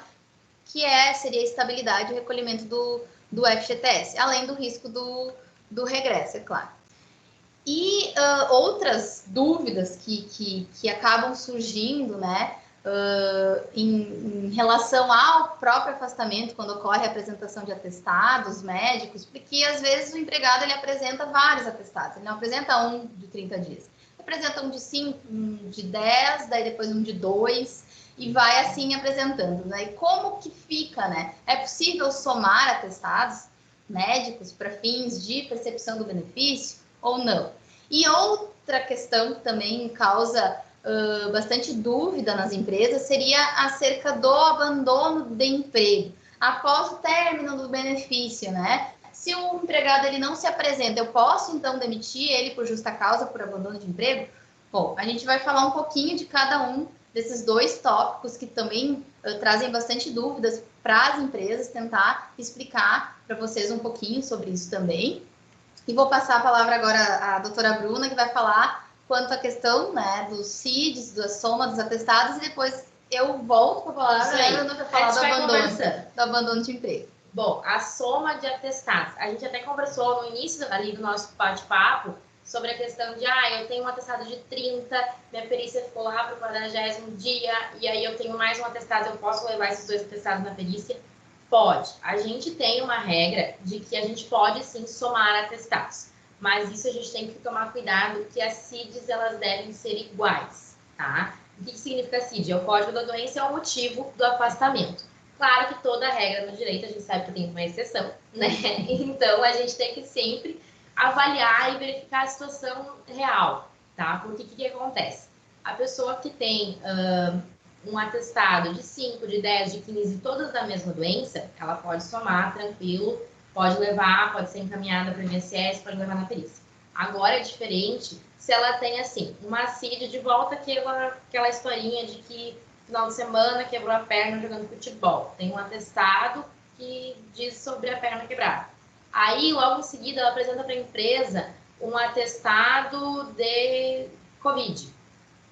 [SPEAKER 2] que seria a estabilidade e o recolhimento do FGTS, além do risco do regresso, é claro. E outras dúvidas que acabam surgindo, né, em relação ao próprio afastamento, quando ocorre a apresentação de atestados médicos, porque às vezes o empregado ele apresenta vários atestados, ele não apresenta um de 30 dias, ele apresenta um de 5, um de 10, daí depois um de 2, e vai assim apresentando, né? E como que fica, né? É possível somar atestados médicos para fins de percepção do benefício ou não? E outra questão que também causa bastante dúvida nas empresas seria acerca do abandono de emprego após o término do benefício, né? Se o empregado ele não se apresenta, eu posso então demitir ele por justa causa, por abandono de emprego? Bom, a gente vai falar um pouquinho de cada um desses dois tópicos que também trazem bastante dúvidas para as empresas, tentar explicar para vocês um pouquinho sobre isso também. E vou passar a palavra agora à doutora Bruna, que vai falar quanto à questão, né, dos CIDs, da soma dos atestados, e depois eu volto com a palavra, Bruna, para falar do abandono de emprego.
[SPEAKER 4] Bom, a soma de atestados. A gente até conversou no início ali do nosso bate-papo sobre a questão de, eu tenho um atestado de 30, minha perícia ficou lá para o 40º dia, e aí eu tenho mais um atestado, eu posso levar esses 2 atestados na perícia? Pode. A gente tem uma regra de que a gente pode sim somar atestados, mas isso a gente tem que tomar cuidado que as CIDs elas devem ser iguais, tá? O que significa CID? É o código da doença, é o motivo do afastamento. Claro que toda regra no direito a gente sabe que tem uma exceção, né? Então a gente tem que sempre avaliar e verificar a situação real, tá? Porque o que acontece? A pessoa que tem um atestado de 5, de 10, de 15, todas da mesma doença, ela pode somar tranquilo, pode levar, pode ser encaminhada para o INSS, pode levar na perícia. Agora é diferente se ela tem, assim, uma CID de volta, aquela historinha de que final de semana quebrou a perna jogando futebol. Tem um atestado que diz sobre a perna quebrada. Aí, logo em seguida, ela apresenta para a empresa um atestado de Covid,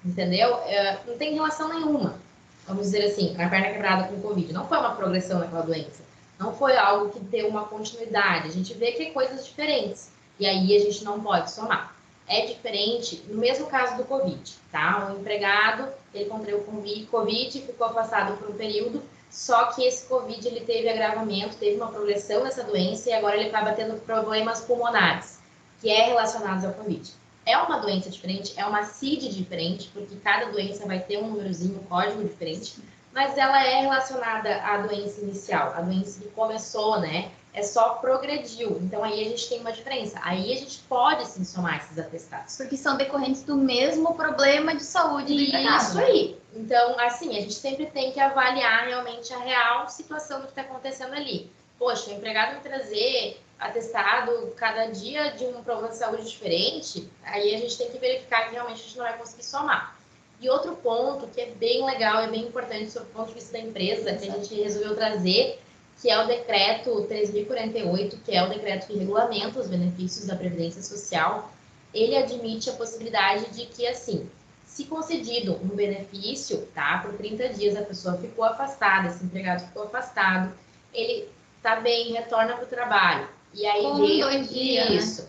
[SPEAKER 4] entendeu? Não tem relação nenhuma, vamos dizer assim, a perna quebrada com Covid. Não foi uma progressão naquela doença. Não foi algo que deu uma continuidade. A gente vê que é coisas diferentes. E aí, a gente não pode somar. É diferente no mesmo caso do Covid, tá? O empregado, ele contraiu Covid, ficou afastado por um período, só que esse Covid, ele teve agravamento, teve uma progressão nessa doença e agora ele acaba tendo problemas pulmonares, que é relacionados ao Covid. É uma doença diferente, é uma CID diferente, porque cada doença vai ter um númerozinho, um código diferente, mas ela é relacionada à doença inicial, a doença que começou, né? É só progrediu. Então aí a gente tem uma diferença. Aí a gente pode sim somar esses atestados.
[SPEAKER 2] Porque são decorrentes do mesmo problema de saúde do empregado.
[SPEAKER 4] Isso aí. Então, assim, a gente sempre tem que avaliar realmente a real situação do que está acontecendo ali. Poxa, o empregado me trazer atestado cada dia de um problema de saúde diferente, aí a gente tem que verificar que realmente a gente não vai conseguir somar. E outro ponto que é bem legal, é bem importante sob o ponto de vista da empresa, que a gente resolveu trazer, que é o decreto 3048, que é o decreto que regulamenta os benefícios da Previdência Social. Ele admite a possibilidade de que, assim, se concedido um benefício, tá, por 30 dias a pessoa ficou afastada, esse empregado ficou afastado, ele tá bem, retorna para o trabalho. E aí,
[SPEAKER 2] Com
[SPEAKER 4] dentro
[SPEAKER 2] 2 dias,
[SPEAKER 4] disso,
[SPEAKER 2] né?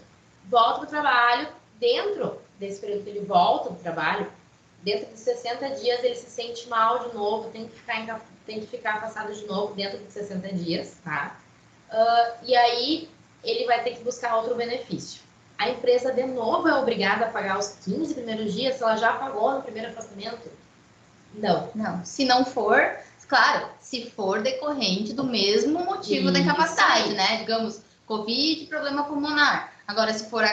[SPEAKER 4] volta para o trabalho, dentro desse período que ele volta para o trabalho, dentro de 60 dias ele se sente mal de novo, tem que ficar afastado de novo dentro de 60 dias, tá? E aí ele vai ter que buscar outro benefício. A empresa, de novo, é obrigada a pagar os 15 primeiros dias se ela já pagou no primeiro afastamento? Não.
[SPEAKER 2] Não, se não for, claro, se for decorrente do mesmo motivo da
[SPEAKER 4] Isso
[SPEAKER 2] incapacidade,
[SPEAKER 4] aí.
[SPEAKER 2] né? Digamos, Covid, problema pulmonar. Agora, se for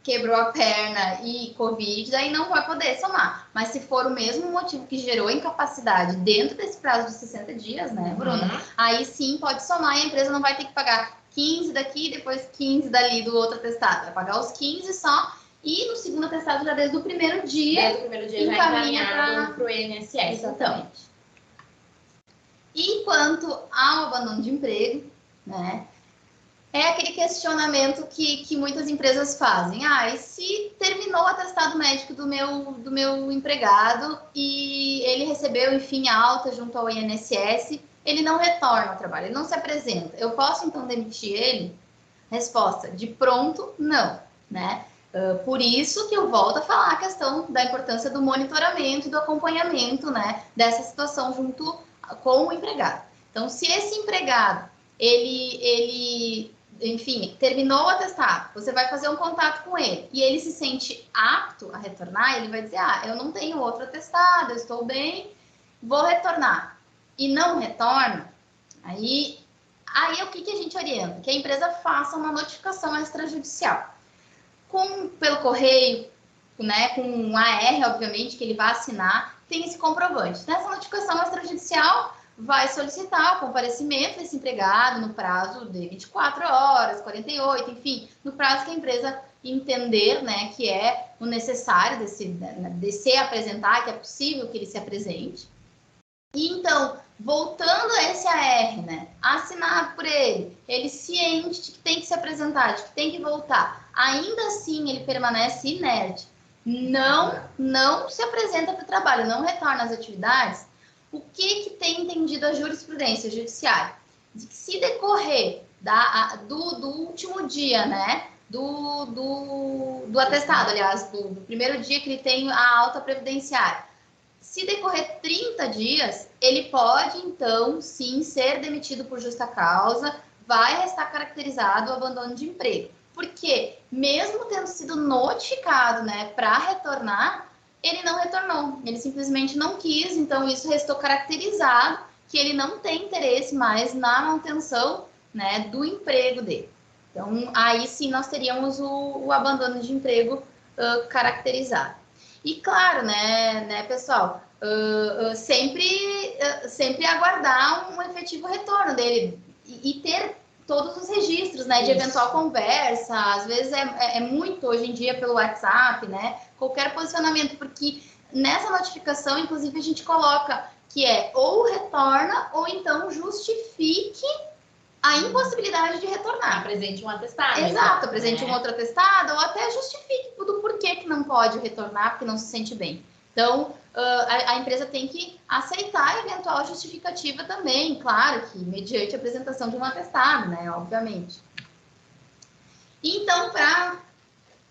[SPEAKER 2] quebrou a perna e Covid, daí não vai poder somar. Mas se for o mesmo motivo que gerou incapacidade dentro desse prazo de 60 dias, né, Bruna? Aí sim pode somar e a empresa não vai ter que pagar 15 daqui, depois 15 dali do outro atestado. Vai pagar os 15 só. E no segundo atestado, já desde o primeiro dia,
[SPEAKER 4] Desde o primeiro dia já
[SPEAKER 2] encaminha
[SPEAKER 4] encaminhado para o INSS.
[SPEAKER 2] Exatamente. E quanto ao abandono de emprego, né? É aquele questionamento que muitas empresas fazem. E se terminou o atestado médico do meu empregado e ele recebeu, enfim, alta junto ao INSS, ele não retorna ao trabalho, ele não se apresenta. Eu posso, então, demitir ele? Resposta, de pronto, não, né? Por isso que eu volto a falar a questão da importância do monitoramento e do acompanhamento, né, dessa situação junto com o empregado. Então, se esse empregado, enfim, terminou o atestado, você vai fazer um contato com ele e ele se sente apto a retornar, ele vai dizer, eu não tenho outro atestado, eu estou bem, vou retornar. E não retorna, aí o que a gente orienta? Que a empresa faça uma notificação extrajudicial. Pelo correio, né, com um AR, obviamente, que ele vai assinar, tem esse comprovante. Nessa notificação extrajudicial, vai solicitar o comparecimento desse empregado no prazo de 24 horas, 48, enfim, no prazo que a empresa entender, né, que é o necessário de se apresentar, que é possível que ele se apresente. E então, voltando a esse AR, né, assinado por ele ciente de que tem que se apresentar, de que tem que voltar, ainda assim ele permanece inerte, não se apresenta para o trabalho, não retorna às atividades, o que tem entendido a jurisprudência judiciária? De que se decorrer do último dia, né, do atestado, aliás, do primeiro dia que ele tem a alta previdenciária, se decorrer 30 dias, ele pode, então, sim, ser demitido por justa causa, vai restar caracterizado o abandono de emprego. Porque, mesmo tendo sido notificado, né, para retornar, ele não retornou. Ele simplesmente não quis, então isso restou caracterizado que ele não tem interesse mais na manutenção, né, do emprego dele. Então, aí sim nós teríamos o abandono de emprego caracterizado. E claro, né, pessoal, sempre aguardar um efetivo retorno dele e ter todos os registros, né, de eventual conversa, às vezes é muito hoje em dia pelo WhatsApp, né, qualquer posicionamento, porque nessa notificação, inclusive, a gente coloca que ou retorna ou então justifique a impossibilidade de retornar.
[SPEAKER 4] Apresente um atestado.
[SPEAKER 2] Exato, apresente um outro atestado ou até justifique do porquê que não pode retornar, porque não se sente bem. Então, a empresa tem que aceitar a eventual justificativa também, claro que mediante a apresentação de um atestado, né, obviamente. Então, para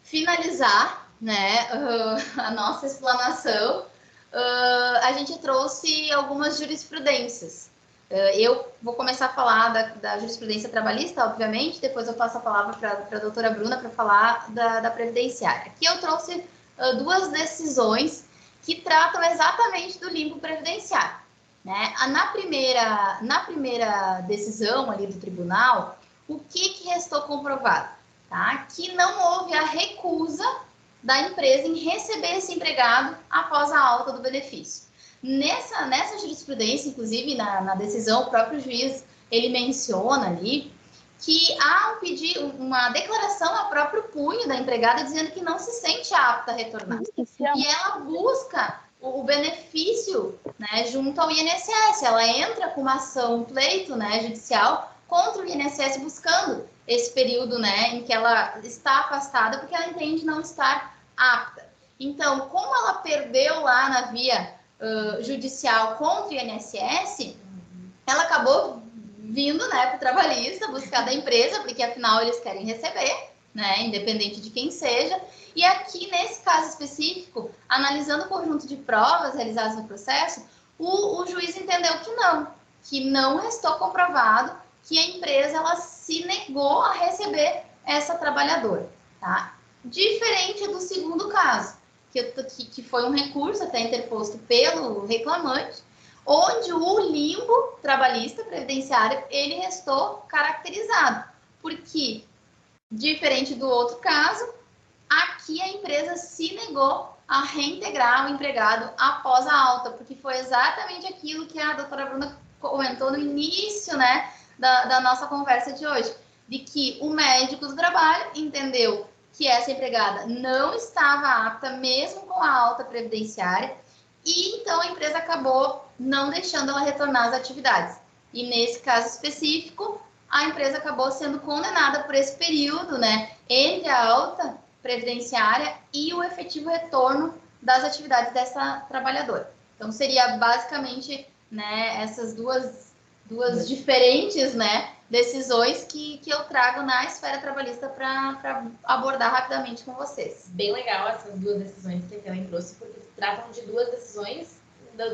[SPEAKER 2] finalizar, né, a nossa explanação, a gente trouxe algumas jurisprudências Eu vou começar a falar da jurisprudência trabalhista, obviamente, depois eu passo a palavra para a doutora Bruna para falar da previdenciária. Aqui eu trouxe duas decisões que tratam exatamente do limbo previdenciário. Né? Na primeira decisão ali do tribunal, o que restou comprovado? Tá? Que não houve a recusa da empresa em receber esse empregado após a alta do benefício. Nessa jurisprudência, inclusive na decisão, o próprio juiz ele menciona ali que há uma declaração ao próprio punho da empregada dizendo que não se sente apta a retornar. E ela busca o benefício, né, junto ao INSS. Ela entra com uma ação, um pleito, né, judicial contra o INSS buscando esse período, né, em que ela está afastada porque ela entende não estar apta. Então, como ela perdeu lá na via judicial contra o INSS, ela acabou vindo, né, para o trabalhista buscar da empresa, porque afinal eles querem receber, né, independente de quem seja. E aqui, nesse caso específico, analisando o conjunto de provas realizadas no processo, o juiz entendeu que não restou comprovado que a empresa ela se negou a receber essa trabalhadora, tá? Diferente do segundo caso, que foi um recurso até interposto pelo reclamante, onde o limbo trabalhista previdenciário ele restou caracterizado, porque, diferente do outro caso, aqui a empresa se negou a reintegrar o empregado após a alta, porque foi exatamente aquilo que a doutora Bruna comentou no início, né, da nossa conversa de hoje, de que o médico do trabalho entendeu que essa empregada não estava apta, mesmo com a alta previdenciária, e então a empresa acabou não deixando ela retornar às atividades. E nesse caso específico, a empresa acabou sendo condenada por esse período, né, entre a alta previdenciária e o efetivo retorno das atividades dessa trabalhadora. Então, seria basicamente, né, essas duas diferentes, né, decisões que eu trago na esfera trabalhista para abordar rapidamente com vocês.
[SPEAKER 4] Bem legal essas duas decisões que a Kellen trouxe, porque tratam de duas decisões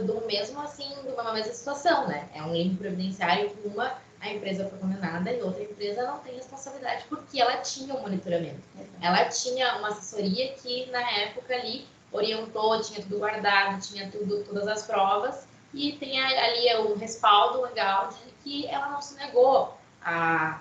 [SPEAKER 4] do mesmo, assim, de uma mesma situação, né? É um limbo previdenciário que a empresa foi condenada e outra empresa não tem responsabilidade porque ela tinha um monitoramento. Ela tinha uma assessoria que, na época ali, orientou, tinha tudo guardado, tinha todas as provas e tem ali um respaldo legal de que ela não se negou a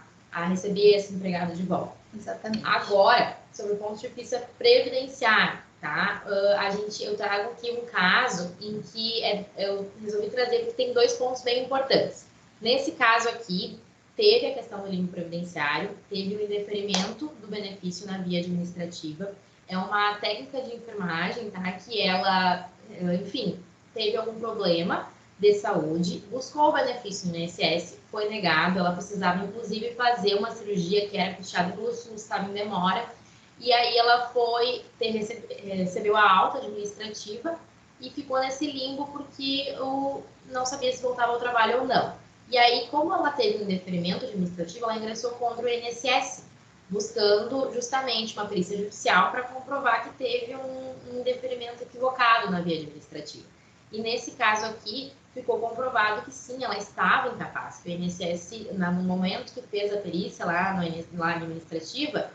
[SPEAKER 4] receber esse empregado de volta.
[SPEAKER 2] Exatamente.
[SPEAKER 4] Agora, sobre o ponto de vista previdenciário, tá? Eu trago aqui um caso em que eu resolvi trazer porque tem dois pontos bem importantes. Nesse caso aqui, teve a questão do limbo previdenciário, teve o indeferimento do benefício na via administrativa. É uma técnica de enfermagem, tá? Que ela, enfim, teve algum problema de saúde, buscou o benefício no INSS, foi negado, ela precisava inclusive fazer uma cirurgia que era puxada pelo SUS, estava em demora, e aí ela recebeu a alta administrativa e ficou nesse limbo porque não sabia se voltava ao trabalho ou não. E aí, como ela teve um indeferimento administrativo, ela ingressou contra o INSS, buscando justamente uma perícia judicial para comprovar que teve um indeferimento equivocado na via administrativa. E nesse caso aqui, ficou comprovado que sim, ela estava incapaz, que o INSS, no momento que fez a perícia lá administrativa,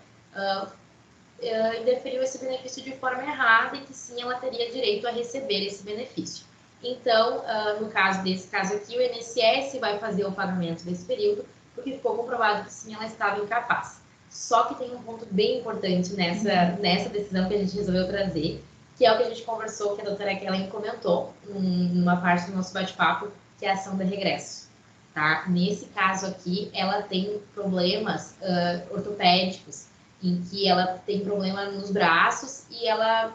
[SPEAKER 4] indeferiu esse benefício de forma errada e que sim, ela teria direito a receber esse benefício. Então, no desse caso aqui, o INSS vai fazer o pagamento desse período, porque ficou comprovado que sim, ela estava incapaz. Só que tem um ponto bem importante nessa decisão que a gente resolveu trazer, que é o que a gente conversou, que a doutora Kellen comentou numa parte do nosso bate-papo, que é a ação de regresso. Tá? Nesse caso aqui, ela tem problemas ortopédicos, em que ela tem problema nos braços e ela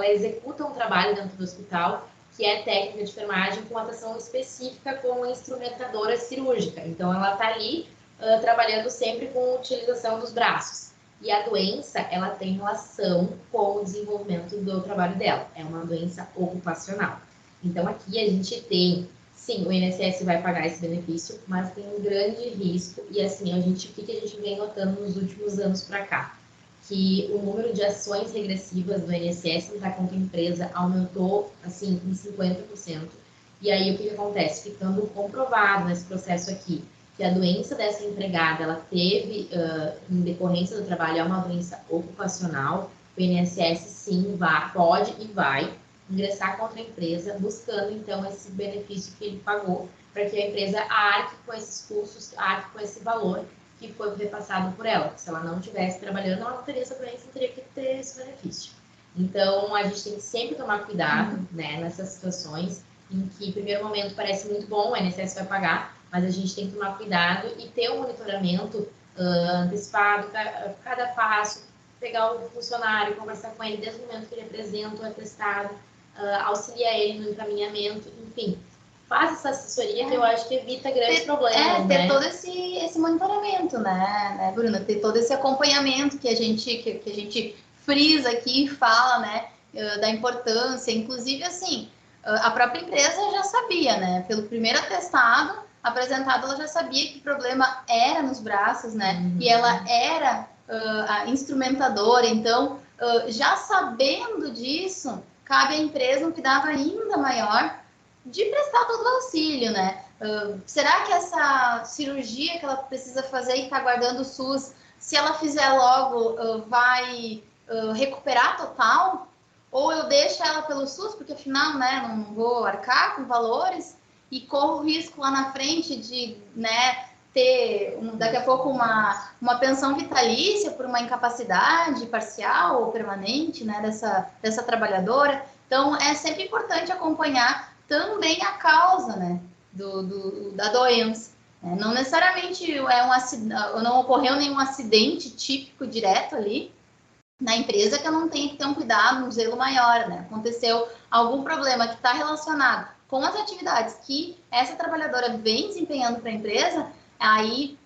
[SPEAKER 4] executa um trabalho dentro do hospital, que é técnica de enfermagem com atuação específica como instrumentadora cirúrgica. Então, ela está ali trabalhando sempre com a utilização dos braços. E a doença, ela tem relação com o desenvolvimento do trabalho dela. É uma doença ocupacional. Então, aqui a gente tem, sim, o INSS vai pagar esse benefício, mas tem um grande risco. E assim, o que a gente vem notando nos últimos anos para cá? Que o número de ações regressivas do INSS contra a empresa aumentou, assim, em 50%. E aí, o que acontece? Ficando comprovado nesse processo aqui que a doença dessa empregada, ela teve, em decorrência do trabalho, é uma doença ocupacional, o INSS, sim, pode e vai ingressar contra a empresa, buscando, então, esse benefício que ele pagou, para que a empresa arque com esses custos, arque com esse valor que foi repassado por ela. Se ela não estivesse trabalhando, ela não teria essa doença, não teria que ter esse benefício. Então, a gente tem que sempre tomar cuidado, né, nessas situações em que, em primeiro momento, parece muito bom, o INSS vai pagar, mas a gente tem que tomar cuidado e ter um monitoramento antecipado, cada passo, pegar o funcionário, conversar com ele desde o momento que ele apresenta o atestado, auxiliar ele no encaminhamento, enfim. Faz essa assessoria que eu acho que evita grandes problemas,
[SPEAKER 2] ter todo esse monitoramento, né, Bruna? Ter todo esse acompanhamento que a gente frisa aqui e fala, né, da importância. Inclusive, assim, a própria empresa já sabia, né? Pelo primeiro atestado apresentado, ela já sabia que o problema era nos braços, né? E ela era a instrumentadora. Então, já sabendo disso, cabe à empresa um cuidado ainda maior de prestar todo o auxílio, né? Será que essa cirurgia que ela precisa fazer e está guardando o SUS, se ela fizer logo, vai recuperar total? Ou eu deixo ela pelo SUS, porque afinal, né, não vou arcar com valores e corro risco lá na frente de, né, ter daqui a pouco uma pensão vitalícia por uma incapacidade parcial ou permanente, né, dessa trabalhadora. Então, é sempre importante acompanhar também a causa, né, da doença. Não necessariamente não ocorreu nenhum acidente típico direto ali na empresa, que eu não tenho que ter um cuidado, um zelo maior, né? Aconteceu algum problema que está relacionado com as atividades que essa trabalhadora vem desempenhando para a empresa, aí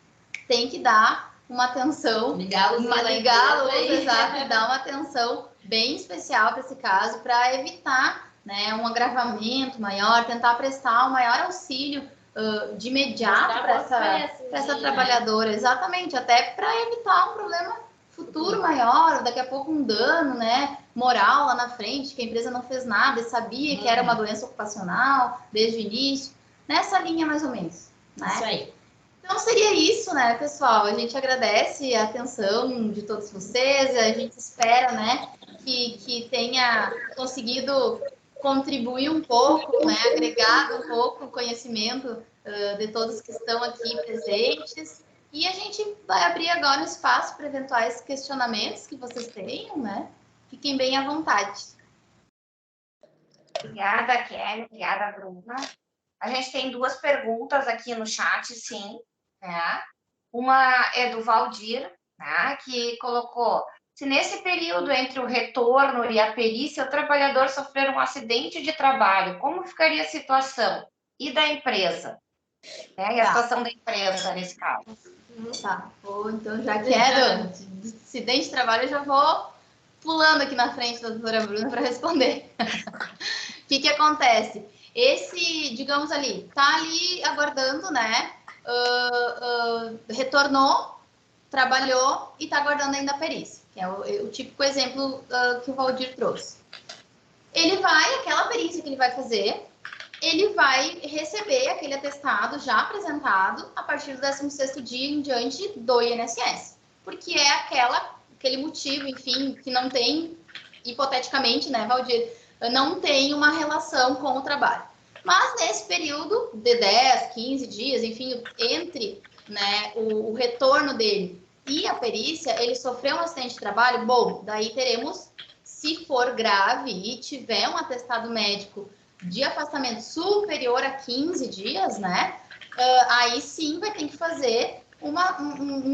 [SPEAKER 2] tem que dar uma atenção, exato, dar uma atenção bem especial para esse caso, para evitar, né, um agravamento maior, tentar prestar o maior auxílio de imediato para essa trabalhadora, exatamente, até para evitar um problema futuro maior, daqui a pouco um dano, né, moral lá na frente, que a empresa não fez nada e sabia que era uma doença ocupacional desde o início, nessa linha mais ou menos, né?
[SPEAKER 4] Isso aí.
[SPEAKER 2] Então seria isso, né, pessoal? A gente agradece a atenção de todos vocês, a gente espera, né, que tenha conseguido contribuir um pouco, né, agregar um pouco o conhecimento de todos que estão aqui presentes. E a gente vai abrir agora um espaço para eventuais questionamentos que vocês tenham, né? Fiquem bem à vontade.
[SPEAKER 1] Obrigada, Kelly. Obrigada, Bruna. A gente tem duas perguntas aqui no chat, sim. Né? Uma é do Valdir, né, que colocou: se nesse período entre o retorno e a perícia o trabalhador sofrer um acidente de trabalho, como ficaria a situação? E da empresa? Né? E a situação da empresa nesse caso?
[SPEAKER 2] Tá, então já quero, de acidente de trabalho, eu já vou pulando aqui na frente da doutora Bruna para responder. O que acontece? Esse, digamos ali, tá ali aguardando, né? Retornou, trabalhou e tá aguardando ainda a perícia, que é o típico exemplo que o Valdir trouxe. Aquela perícia que ele vai fazer, ele vai receber aquele atestado já apresentado a partir do 16º dia em diante do INSS, porque é aquele motivo, enfim, que não tem, hipoteticamente, né, Valdir, não tem uma relação com o trabalho. Mas nesse período de 10, 15 dias, enfim, entre, né, o retorno dele e a perícia, ele sofreu um acidente de trabalho, bom, daí teremos, se for grave e tiver um atestado médico de afastamento superior a 15 dias, né? Aí sim vai ter que fazer um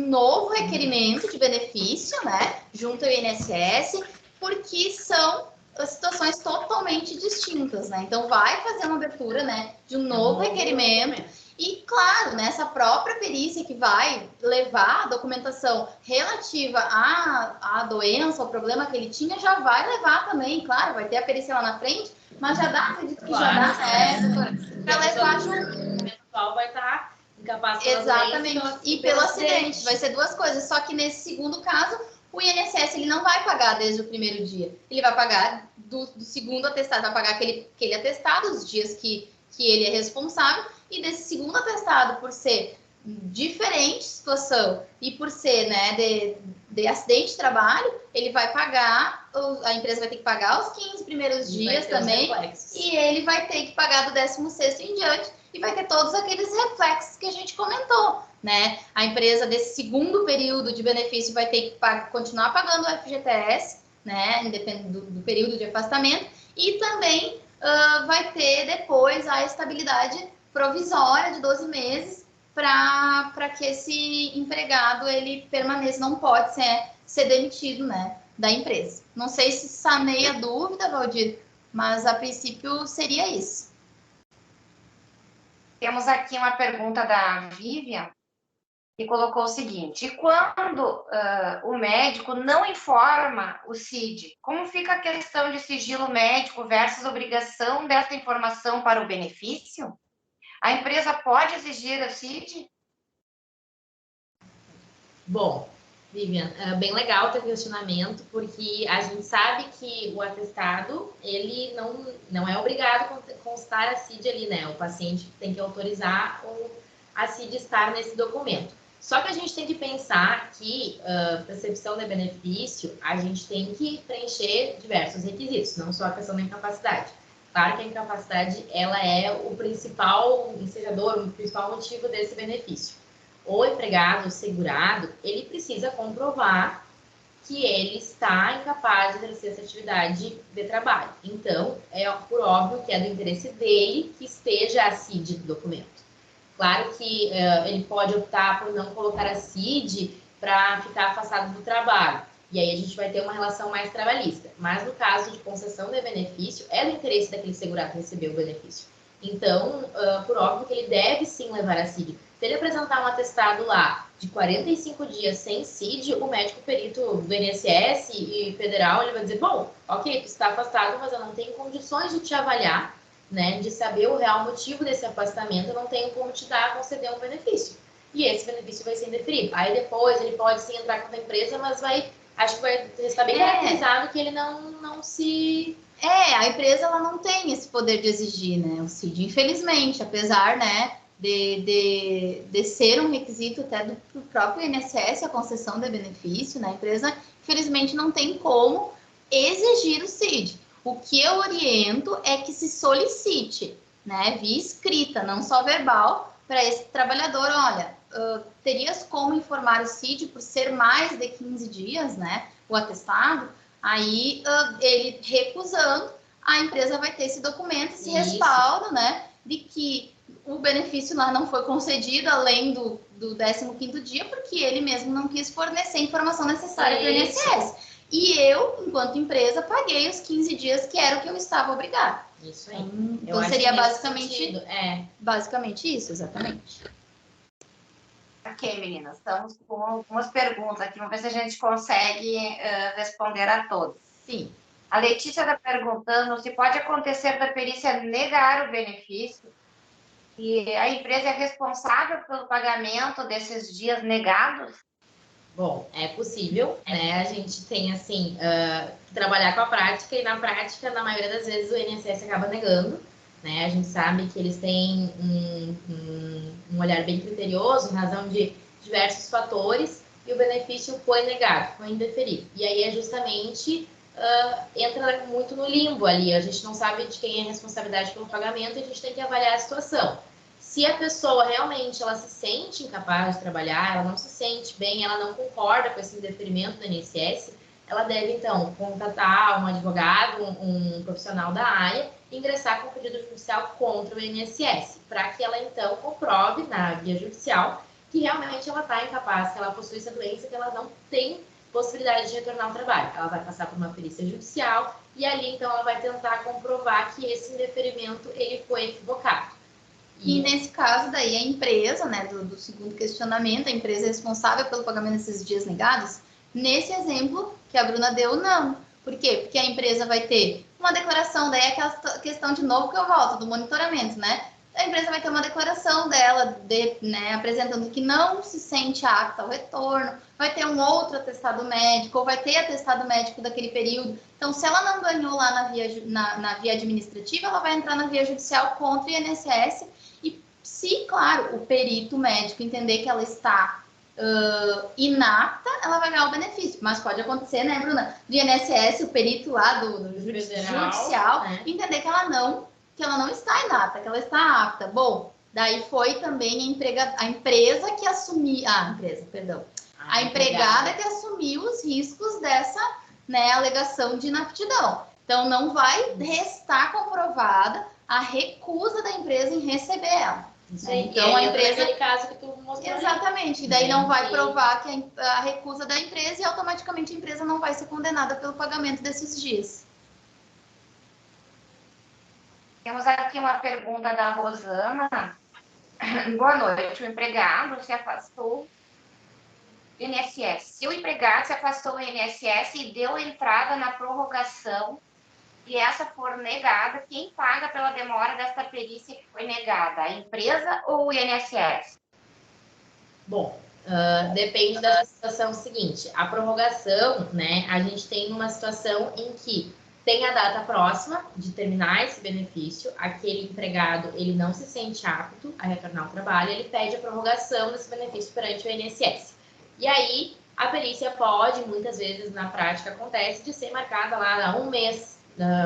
[SPEAKER 2] novo requerimento de benefício, né? Junto ao INSS, porque são situações totalmente distintas, né? Então vai fazer uma abertura, né, de um novo requerimento. E, claro, nessa própria perícia que vai levar a documentação relativa à doença, ao problema que ele tinha, já vai levar também, claro, vai ter a perícia lá na frente, mas já dá, acredito que já dá, para levar junto.
[SPEAKER 4] O pessoal vai estar incapaz.
[SPEAKER 2] Exatamente, e pelo acidente. Vai ser duas coisas, só que nesse segundo caso, o INSS ele não vai pagar desde o primeiro dia, ele vai pagar do segundo atestado, vai pagar aquele atestado, os dias que que ele é responsável, e desse segundo atestado, por ser diferente situação e por ser, né, de acidente de trabalho, ele vai pagar, a empresa vai ter que pagar os 15 primeiros dias também, e ele vai ter que pagar do 16º em diante, e vai ter todos aqueles reflexos que a gente comentou, né? A empresa desse segundo período de benefício vai ter que continuar pagando o FGTS, né, independente do período de afastamento, e também vai ter depois a estabilidade provisória de 12 meses, para que esse empregado ele permaneça, não pode ser demitido, né, da empresa. Não sei se sanei a dúvida, Valdir, mas a princípio seria isso.
[SPEAKER 1] Temos aqui uma pergunta da Vivian, que colocou o seguinte: e quando o médico não informa o CID, como fica a questão de sigilo médico versus obrigação dessa informação para o benefício? A empresa pode exigir o CID?
[SPEAKER 4] Bom, Vivian, bem legal o teu questionamento, porque a gente sabe que o atestado, ele não é obrigado a constar a CID ali, né? O paciente tem que autorizar a CID estar nesse documento. Só que a gente tem que pensar que percepção de benefício, a gente tem que preencher diversos requisitos, não só a questão da incapacidade. Claro que a incapacidade, ela é o principal ensejador, o principal motivo desse benefício. O empregado, o segurado, ele precisa comprovar que ele está incapaz de exercer essa atividade de trabalho. Então, é por óbvio que é do interesse dele que esteja a CID do documento. Claro que ele pode optar por não colocar a CID para ficar afastado do trabalho. E aí a gente vai ter uma relação mais trabalhista. Mas no caso de concessão de benefício, é do interesse daquele segurado receber o benefício. Então, por óbvio que ele deve sim levar a CID. Se ele apresentar um atestado lá de 45 dias sem CID, o médico perito do INSS e federal, ele vai dizer, bom, ok, tu está afastado, mas eu não tenho condições de te avaliar, né, de saber o real motivo desse afastamento, eu não tenho como te dar, conceder um benefício. E esse benefício vai ser indeferido. Aí depois ele pode sim entrar com a empresa, mas acho que vai estar bem caracterizado que ele não se...
[SPEAKER 2] a empresa ela não tem esse poder de exigir, né, o CID, infelizmente, apesar, né, de ser um requisito até do próprio INSS, a concessão de benefício, né? A empresa, infelizmente, não tem como exigir o CID. O que eu oriento é que se solicite, né, via escrita, não só verbal, para esse trabalhador, olha, terias como informar o CID por ser mais de 15 dias, né, o atestado, aí ele recusando, a empresa vai ter esse documento, esse respaldo, né, de que o benefício lá não foi concedido além do 15º dia, porque ele mesmo não quis fornecer a informação necessária para o INSS. E eu, enquanto empresa, paguei os 15 dias, que era o que eu estava obrigada.
[SPEAKER 4] Isso aí.
[SPEAKER 2] Então seria basicamente isso, exatamente.
[SPEAKER 1] Ok, meninas, estamos com algumas perguntas aqui, vamos ver se a gente consegue responder a todas.
[SPEAKER 2] Sim.
[SPEAKER 1] A Letícia está perguntando se pode acontecer da perícia negar o benefício e a empresa é responsável pelo pagamento desses dias negados?
[SPEAKER 4] Bom, é possível, né? A gente tem, assim, que trabalhar com a prática e na prática, na maioria das vezes, o INSS acaba negando, né? A gente sabe que eles têm um olhar bem criterioso em razão de diversos fatores e o benefício foi negado, foi indeferido. E aí é justamente... entra muito no limbo ali, a gente não sabe de quem é a responsabilidade pelo pagamento e a gente tem que avaliar a situação. Se a pessoa realmente ela se sente incapaz de trabalhar, ela não se sente bem, ela não concorda com esse indeferimento do INSS, ela deve então contatar um advogado, um profissional da área, e ingressar com pedido judicial contra o INSS, para que ela então comprove na via judicial que realmente ela está incapaz, que ela possui essa doença, que ela não tem possibilidade de retornar ao trabalho. Ela vai passar por uma perícia judicial e ali, então, ela vai tentar comprovar que esse indeferimento ele foi equivocado.
[SPEAKER 2] E nesse caso, daí, a empresa, né, do segundo questionamento, a empresa é responsável pelo pagamento desses dias negados? Nesse exemplo que a Bruna deu, não. Por quê? Porque a empresa vai ter uma declaração, daí é aquela questão de novo que eu volto, do monitoramento, né? a empresa vai ter uma declaração dela, apresentando que não se sente apta ao retorno, vai ter um outro atestado médico, ou vai ter atestado médico daquele período. Então, se ela não ganhou lá na via administrativa, ela vai entrar na via judicial contra o INSS. E se, claro, o perito médico entender que ela está inapta, ela vai ganhar o benefício. Mas pode acontecer, né, Bruna? Do INSS, o perito lá do judicial,
[SPEAKER 4] né?
[SPEAKER 2] entender que ela não está inapta, que ela está apta. Bom, daí foi também a empresa que assumiu... A empregada que assumiu os riscos dessa, alegação de inaptidão. Então, não vai restar comprovada a recusa da empresa em receber ela.
[SPEAKER 4] Então, a empresa... Aquele caso que tu mostrou.
[SPEAKER 2] Exatamente. E daí não vai provar que a recusa da empresa e automaticamente a empresa não vai ser condenada pelo pagamento desses dias.
[SPEAKER 1] Temos aqui uma pergunta da Rosana. Boa noite. O empregado se afastou do INSS. Se o empregado se afastou do INSS e deu entrada na prorrogação e essa for negada, quem paga pela demora dessa perícia que foi negada? A empresa ou o INSS?
[SPEAKER 4] Bom, depende da situação seguinte. A prorrogação, né, a gente tem uma situação em que tem a data próxima de terminar esse benefício, aquele empregado, ele não se sente apto a retornar ao trabalho, ele pede a prorrogação desse benefício perante o INSS. E aí, a perícia pode, muitas vezes na prática acontece, de ser marcada lá um mês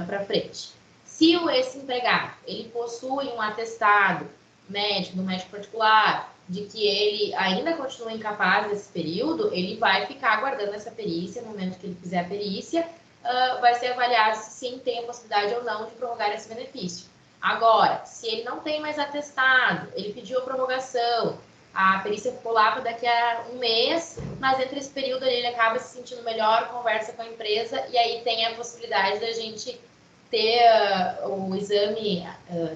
[SPEAKER 4] para frente. Se esse empregado, ele possui um atestado médico, do médico particular, de que ele ainda continua incapaz nesse período, ele vai ficar aguardando essa perícia, no momento que ele fizer a perícia, vai ser avaliado se sim tem a possibilidade ou não de prorrogar esse benefício. Agora, se ele não tem mais atestado, ele pediu a prorrogação, a perícia ficou lá para daqui a um mês, mas entre esse período ele acaba se sentindo melhor, conversa com a empresa e aí tem a possibilidade da gente ter o exame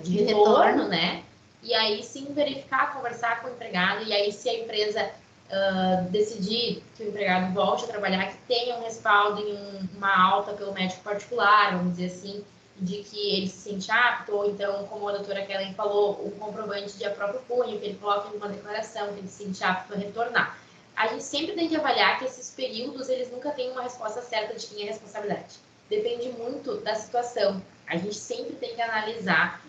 [SPEAKER 4] de retorno, né? E aí sim verificar, conversar com o empregado e aí se a empresa decidir que o empregado volte a trabalhar, que tenha um respaldo em uma alta pelo médico particular, vamos dizer assim, de que ele se sente apto, ou então, como a doutora Kellen falou, um comprovante de próprio punho, que ele coloque em uma declaração que ele se sente apto para retornar. A gente sempre tem que avaliar que esses períodos, eles nunca têm uma resposta certa de quem é a responsabilidade. Depende muito da situação. A gente sempre tem que analisar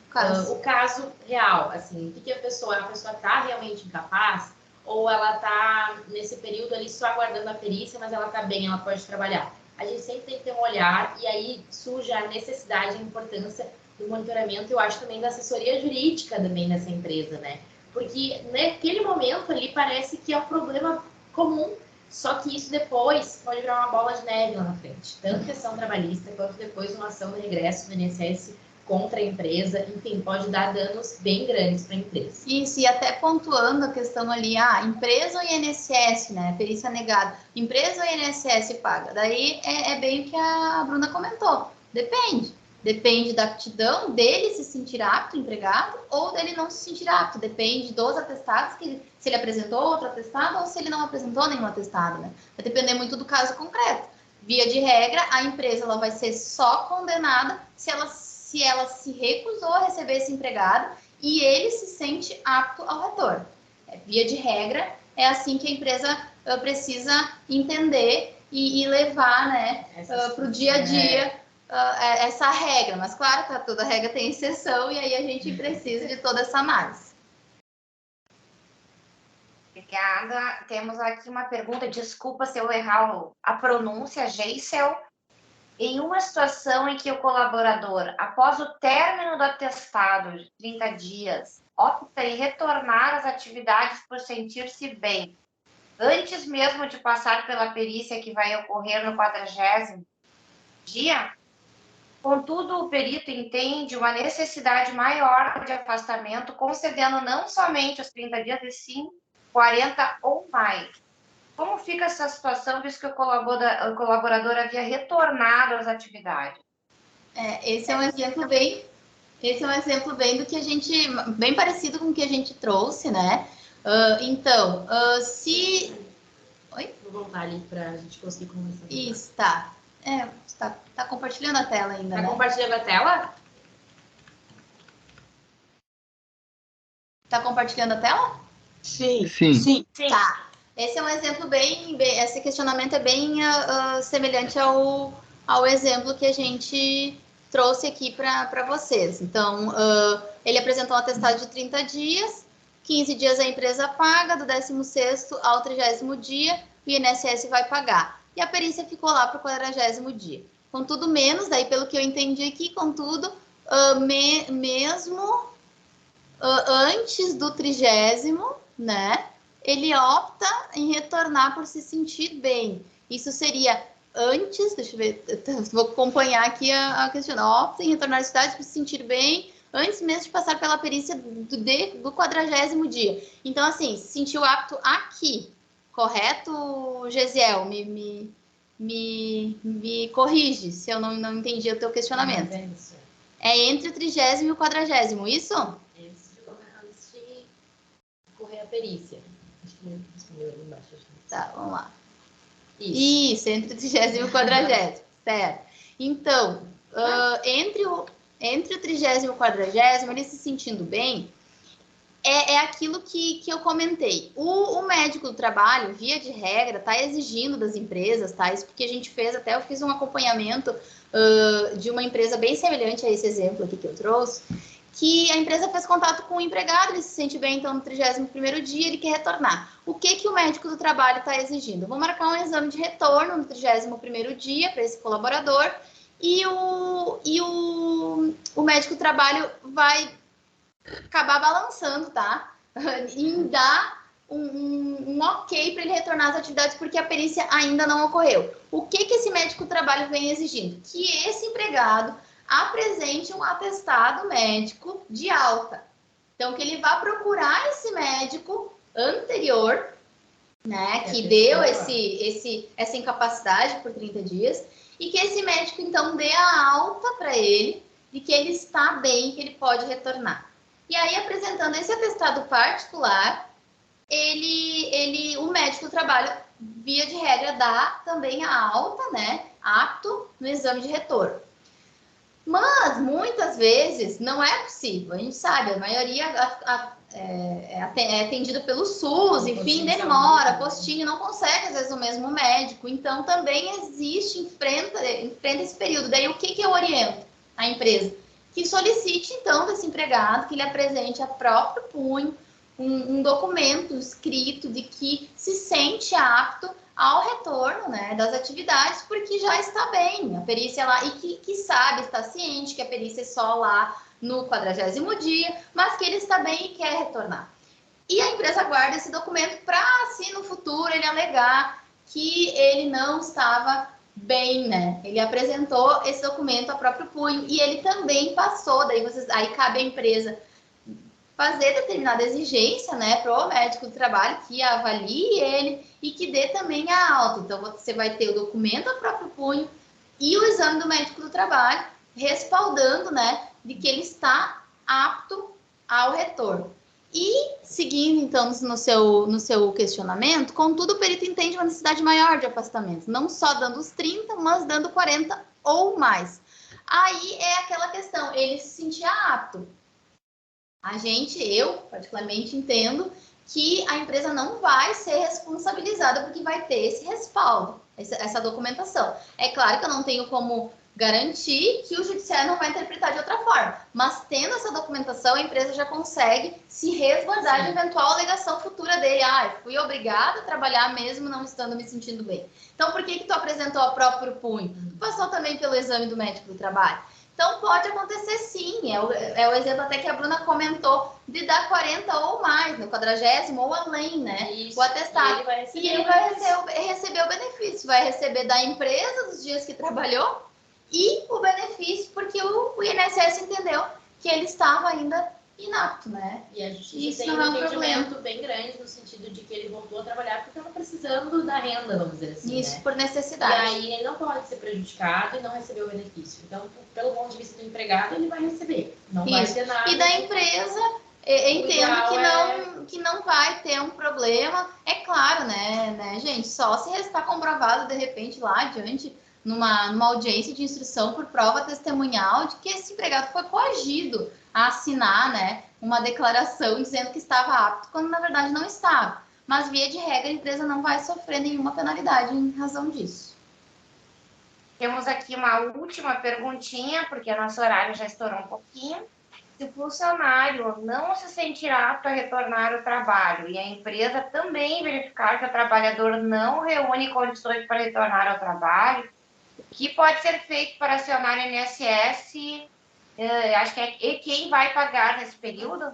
[SPEAKER 4] o caso real, assim, o que a pessoa está realmente incapaz, ou ela está nesse período ali só aguardando a perícia, mas ela está bem, ela pode trabalhar. A gente sempre tem que ter um olhar, e aí surge a necessidade, a importância do monitoramento, eu acho também da assessoria jurídica também nessa empresa, né? Porque naquele momento ali parece que é um problema comum, só que isso depois pode virar uma bola de neve lá na frente. Tanto questão trabalhista, quanto depois uma ação de regresso do INSS contra a empresa, enfim, pode dar danos bem grandes para a empresa.
[SPEAKER 2] Isso, e até pontuando a questão ali, empresa ou INSS, né, perícia negada, empresa ou INSS paga, daí é bem o que a Bruna comentou, depende da aptidão dele se sentir apto, empregado, ou dele não se sentir apto, depende dos atestados, se ele apresentou outro atestado ou se ele não apresentou nenhum atestado, né, vai depender muito do caso concreto. Via de regra, a empresa ela vai ser só condenada se ela se recusou a receber esse empregado e ele se sente apto ao retorno. Via de regra, é assim que a empresa precisa entender e levar, né, para o dia a dia essa regra. Mas, claro, toda regra tem exceção e aí a gente precisa de toda essa análise.
[SPEAKER 1] Obrigada. Temos aqui uma pergunta, desculpa se eu errar a pronúncia, Geisel. Em uma situação em que o colaborador, após o término do atestado de 30 dias, opta em retornar às atividades por sentir-se bem, antes mesmo de passar pela perícia que vai ocorrer no 40º dia, contudo, o perito entende uma necessidade maior de afastamento, concedendo não somente os 30 dias, e sim 40 ou mais. Como fica essa situação, visto que o colaborador havia retornado às atividades?
[SPEAKER 2] Esse é um exemplo bem do que a gente, bem parecido com o que a gente trouxe, né? Então, se... Oi?
[SPEAKER 4] Vou voltar ali para a gente conseguir conversar.
[SPEAKER 2] Isso, tá. Tá compartilhando a tela ainda, né?
[SPEAKER 4] Tá compartilhando a tela?
[SPEAKER 2] Tá compartilhando a tela?
[SPEAKER 3] Sim.
[SPEAKER 5] Sim.
[SPEAKER 2] Tá. Esse é um exemplo esse questionamento é bem semelhante ao exemplo que a gente trouxe aqui para vocês. Então, ele apresentou um atestado de 30 dias, 15 dias a empresa paga, do 16º ao 30º dia, o INSS vai pagar. E a perícia ficou lá para o 40º dia. Contudo, menos, daí pelo que eu entendi aqui, contudo, mesmo antes do 30º, né? Ele opta em retornar por se sentir bem. Isso seria antes, deixa eu ver, vou acompanhar aqui a questão. Opta em retornar à cidade por se sentir bem, antes mesmo de passar pela perícia do 40º dia. Então, assim, se sentiu apto aqui, correto, Gesiel? Me corrige se eu não entendi o teu questionamento. É entre o 30º e o 40º, isso?
[SPEAKER 4] Antes de correr a perícia.
[SPEAKER 2] Tá, vamos lá. Isso, entre o 30º e o 40º, certo. Então, entre o 30º e o 40º, ele se sentindo bem, é aquilo que eu comentei. O médico do trabalho, via de regra, está exigindo das empresas, tá? Isso porque a gente eu fiz um acompanhamento de uma empresa bem semelhante a esse exemplo aqui que eu trouxe, que a empresa fez contato com o empregado, ele se sente bem, então, no 31º dia, ele quer retornar. O que o médico do trabalho está exigindo? Vou marcar um exame de retorno no 31º dia para esse colaborador e o médico do trabalho vai acabar balançando, tá? Em dar um ok para ele retornar às atividades porque a perícia ainda não ocorreu. O que esse médico do trabalho vem exigindo? Que esse empregado apresente um atestado médico de alta. Então, que ele vá procurar esse médico anterior, né, que deu essa incapacidade por 30 dias, e que esse médico, então, dê a alta para ele de que ele está bem, que ele pode retornar. E aí, apresentando esse atestado particular, o médico do trabalho, via de regra, dá também a alta, né, apto no exame de retorno. Mas, muitas vezes, não é possível. A gente sabe, a maioria é atendido pelo SUS, enfim, demora, postinho, não consegue, às vezes, o mesmo médico. Então, também enfrenta esse período. Daí, o que eu oriento a empresa? Que solicite, então, desse empregado, que ele apresente a próprio punho um documento escrito de que se sente apto ao retorno, né, das atividades, porque já está bem, a perícia lá, e que sabe, está ciente que a perícia é só lá no 40º dia, mas que ele está bem e quer retornar. E a empresa guarda esse documento para, se no futuro ele alegar que ele não estava bem, né? Ele apresentou esse documento a próprio punho e ele também passou, aí cabe à empresa fazer determinada exigência, né, para o médico do trabalho que avalie ele e que dê também a alta. Então, você vai ter o documento a próprio punho e o exame do médico do trabalho respaldando, né, de que ele está apto ao retorno. E, seguindo, então, no seu questionamento, contudo, o perito entende uma necessidade maior de afastamento, não só dando os 30, mas dando 40 ou mais. Aí é aquela questão, ele se sentia apto. Eu particularmente entendo que a empresa não vai ser responsabilizada porque vai ter esse respaldo, essa documentação. É claro que eu não tenho como garantir que o judiciário não vai interpretar de outra forma, mas tendo essa documentação, a empresa já consegue se resguardar de eventual alegação futura dele. Fui obrigada a trabalhar mesmo não estando me sentindo bem. Então, por que tu apresentou o próprio punho? Tu passou também pelo exame do médico do trabalho? Então, pode acontecer sim, é o exemplo até que a Bruna comentou, de dar 40 ou mais, no 40º ou além, né? Isso, o atestado. E ele vai receber o benefício, vai receber da empresa dos dias que trabalhou e o benefício porque o INSS entendeu que ele estava ainda inapto, né?
[SPEAKER 4] E a justiça tem um entendimento bem grande no sentido de que ele voltou a trabalhar porque estava precisando da renda, vamos dizer assim.
[SPEAKER 2] Isso,
[SPEAKER 4] né?
[SPEAKER 2] por necessidade.
[SPEAKER 4] E aí ele não pode ser prejudicado e não receber o benefício. Então, pelo ponto de vista do empregado, ele vai receber. Não vai ter nada.
[SPEAKER 2] E da empresa, entendo que não vai ter um problema. É claro, né, gente? Só se está comprovado, de repente, lá adiante, numa audiência de instrução por prova testemunhal de que esse empregado foi coagido a assinar, né, uma declaração dizendo que estava apto, quando na verdade não estava. Mas, via de regra, a empresa não vai sofrer nenhuma penalidade em razão disso.
[SPEAKER 1] Temos aqui uma última perguntinha, porque o nosso horário já estourou um pouquinho. Se o funcionário não se sentir apto a retornar ao trabalho e a empresa também verificar que o trabalhador não reúne condições para retornar ao trabalho, o que pode ser feito para acionar o INSS? Acho que é quem vai pagar nesse período?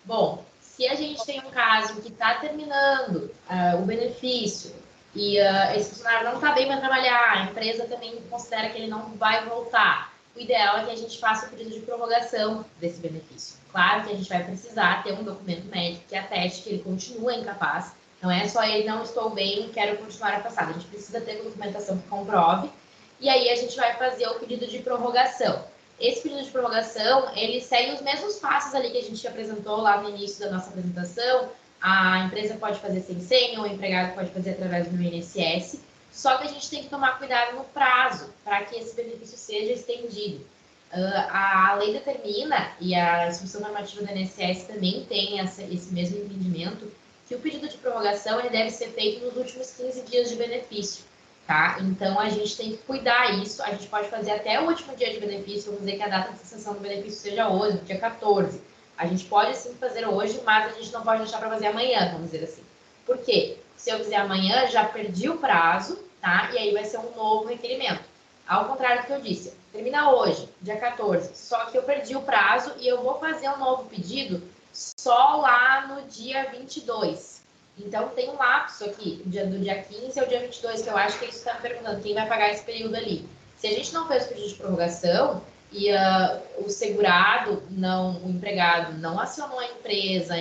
[SPEAKER 4] Bom, se a gente tem um caso que está terminando o benefício e esse funcionário não está bem para trabalhar, a empresa também considera que ele não vai voltar, o ideal é que a gente faça o pedido de prorrogação desse benefício. Claro que a gente vai precisar ter um documento médico que ateste que ele continua incapaz. Não é só ele, não estou bem, quero continuar afastado. A gente precisa ter documentação que comprove. E aí a gente vai fazer o pedido de prorrogação. Esse pedido de prorrogação, ele segue os mesmos passos ali que a gente apresentou lá no início da nossa apresentação. A empresa pode fazer sem senha, o empregado pode fazer através do INSS. Só que a gente tem que tomar cuidado no prazo para que esse benefício seja estendido. A lei determina, e a instrução normativa do INSS também tem esse mesmo entendimento, que o pedido de prorrogação ele deve ser feito nos últimos 15 dias de benefício. Tá? Então, a gente tem que cuidar isso. A gente pode fazer até o último dia de benefício, vamos dizer que a data de cessação do benefício seja hoje, dia 14. A gente pode sim fazer hoje, mas a gente não pode deixar para fazer amanhã, vamos dizer assim. Por quê? Se eu fizer amanhã, já perdi o prazo, tá? E aí vai ser um novo requerimento. Ao contrário do que eu disse, termina hoje, dia 14, só que eu perdi o prazo e eu vou fazer um novo pedido só lá no dia 22. Então, tem um lapso aqui, do dia 15 ao dia 22, que eu acho que é isso que está me perguntando, quem vai pagar esse período ali. Se a gente não fez o pedido de prorrogação e o segurado, o empregado não acionou a empresa,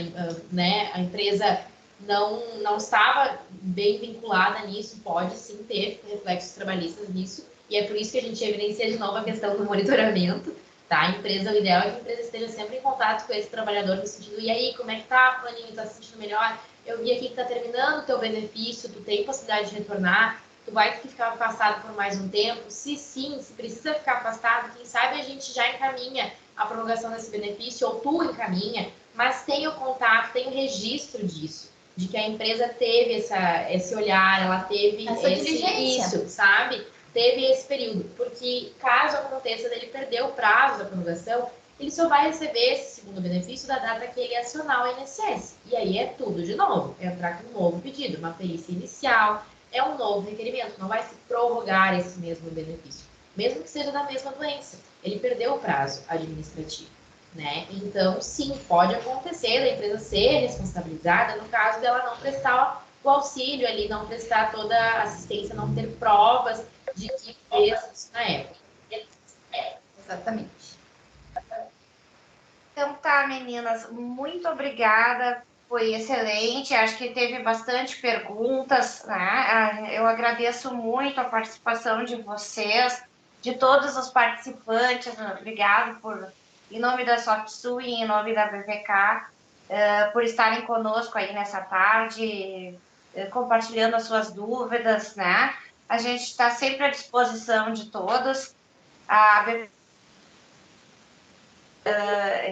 [SPEAKER 4] né, a empresa não estava bem vinculada nisso, pode sim ter reflexos trabalhistas nisso, e é por isso que a gente evidencia de novo a questão do monitoramento, tá? A empresa, o ideal é que a empresa esteja sempre em contato com esse trabalhador no sentido, e aí, como é que tá, Planinho, tá se sentindo melhor? Eu vi aqui que tá terminando o teu benefício, tu tem possibilidade de retornar, tu vai ter que ficar afastado por mais um tempo, se sim, se precisa ficar afastado, quem sabe a gente já encaminha a prorrogação desse benefício, ou tu encaminha, mas tem o contato, tem o registro disso, de que a empresa teve esse olhar, ela teve
[SPEAKER 2] essa diligência,
[SPEAKER 4] isso, sabe? Teve esse período, porque caso aconteça dele perder o prazo da prorrogação, ele só vai receber esse segundo benefício da data que ele acionar o INSS. E aí é tudo de novo, é entrar com um novo pedido, uma perícia inicial, é um novo requerimento, não vai se prorrogar esse mesmo benefício, mesmo que seja da mesma doença. Ele perdeu o prazo administrativo, né? Então, sim, pode acontecer da empresa ser responsabilizada no caso dela não prestar o auxílio ali, não prestar toda a assistência, não ter provas de que fez isso na época.
[SPEAKER 2] Exatamente.
[SPEAKER 1] Então tá, meninas, muito obrigada, foi excelente, acho que teve bastante perguntas, né? Eu agradeço muito a participação de vocês, de todos os participantes, obrigado em nome da SoftSul e em nome da BVK, por estarem conosco aí nessa tarde, compartilhando as suas dúvidas, né? A gente está sempre à disposição de todos. A BVK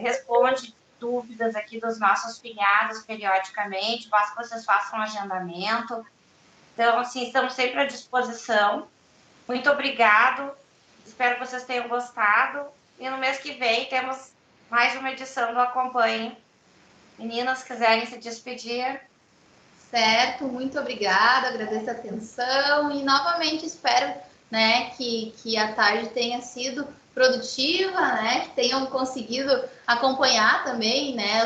[SPEAKER 1] responde dúvidas aqui dos nossos filiados periodicamente, basta que vocês façam um agendamento. Então, assim, estamos sempre à disposição. Muito obrigado. Espero que vocês tenham gostado. E no mês que vem temos mais uma edição do Acompanhe. Meninas, quiserem se despedir.
[SPEAKER 2] Certo, muito obrigada, agradeço a atenção e novamente espero, né, que a tarde tenha sido produtiva, né, que tenham conseguido acompanhar também, né,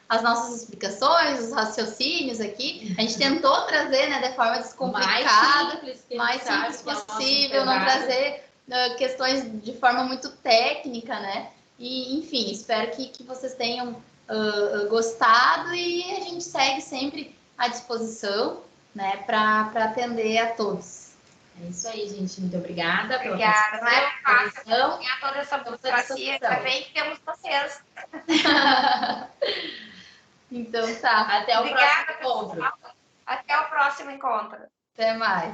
[SPEAKER 2] as nossas explicações, os raciocínios aqui. A gente tentou trazer, né, de forma descomplicada, mais simples possível, não trazer questões de forma muito técnica, né, e enfim, espero que vocês tenham gostado e a gente segue sempre à disposição, né, para atender a todos.
[SPEAKER 4] É isso aí, gente. Muito obrigada.
[SPEAKER 1] Obrigada. Não é fácil ganhar toda essa burocracia, ainda bem que temos vocês.
[SPEAKER 2] Então tá.
[SPEAKER 4] Até o próximo encontro.
[SPEAKER 1] Até o próximo encontro.
[SPEAKER 2] Até mais.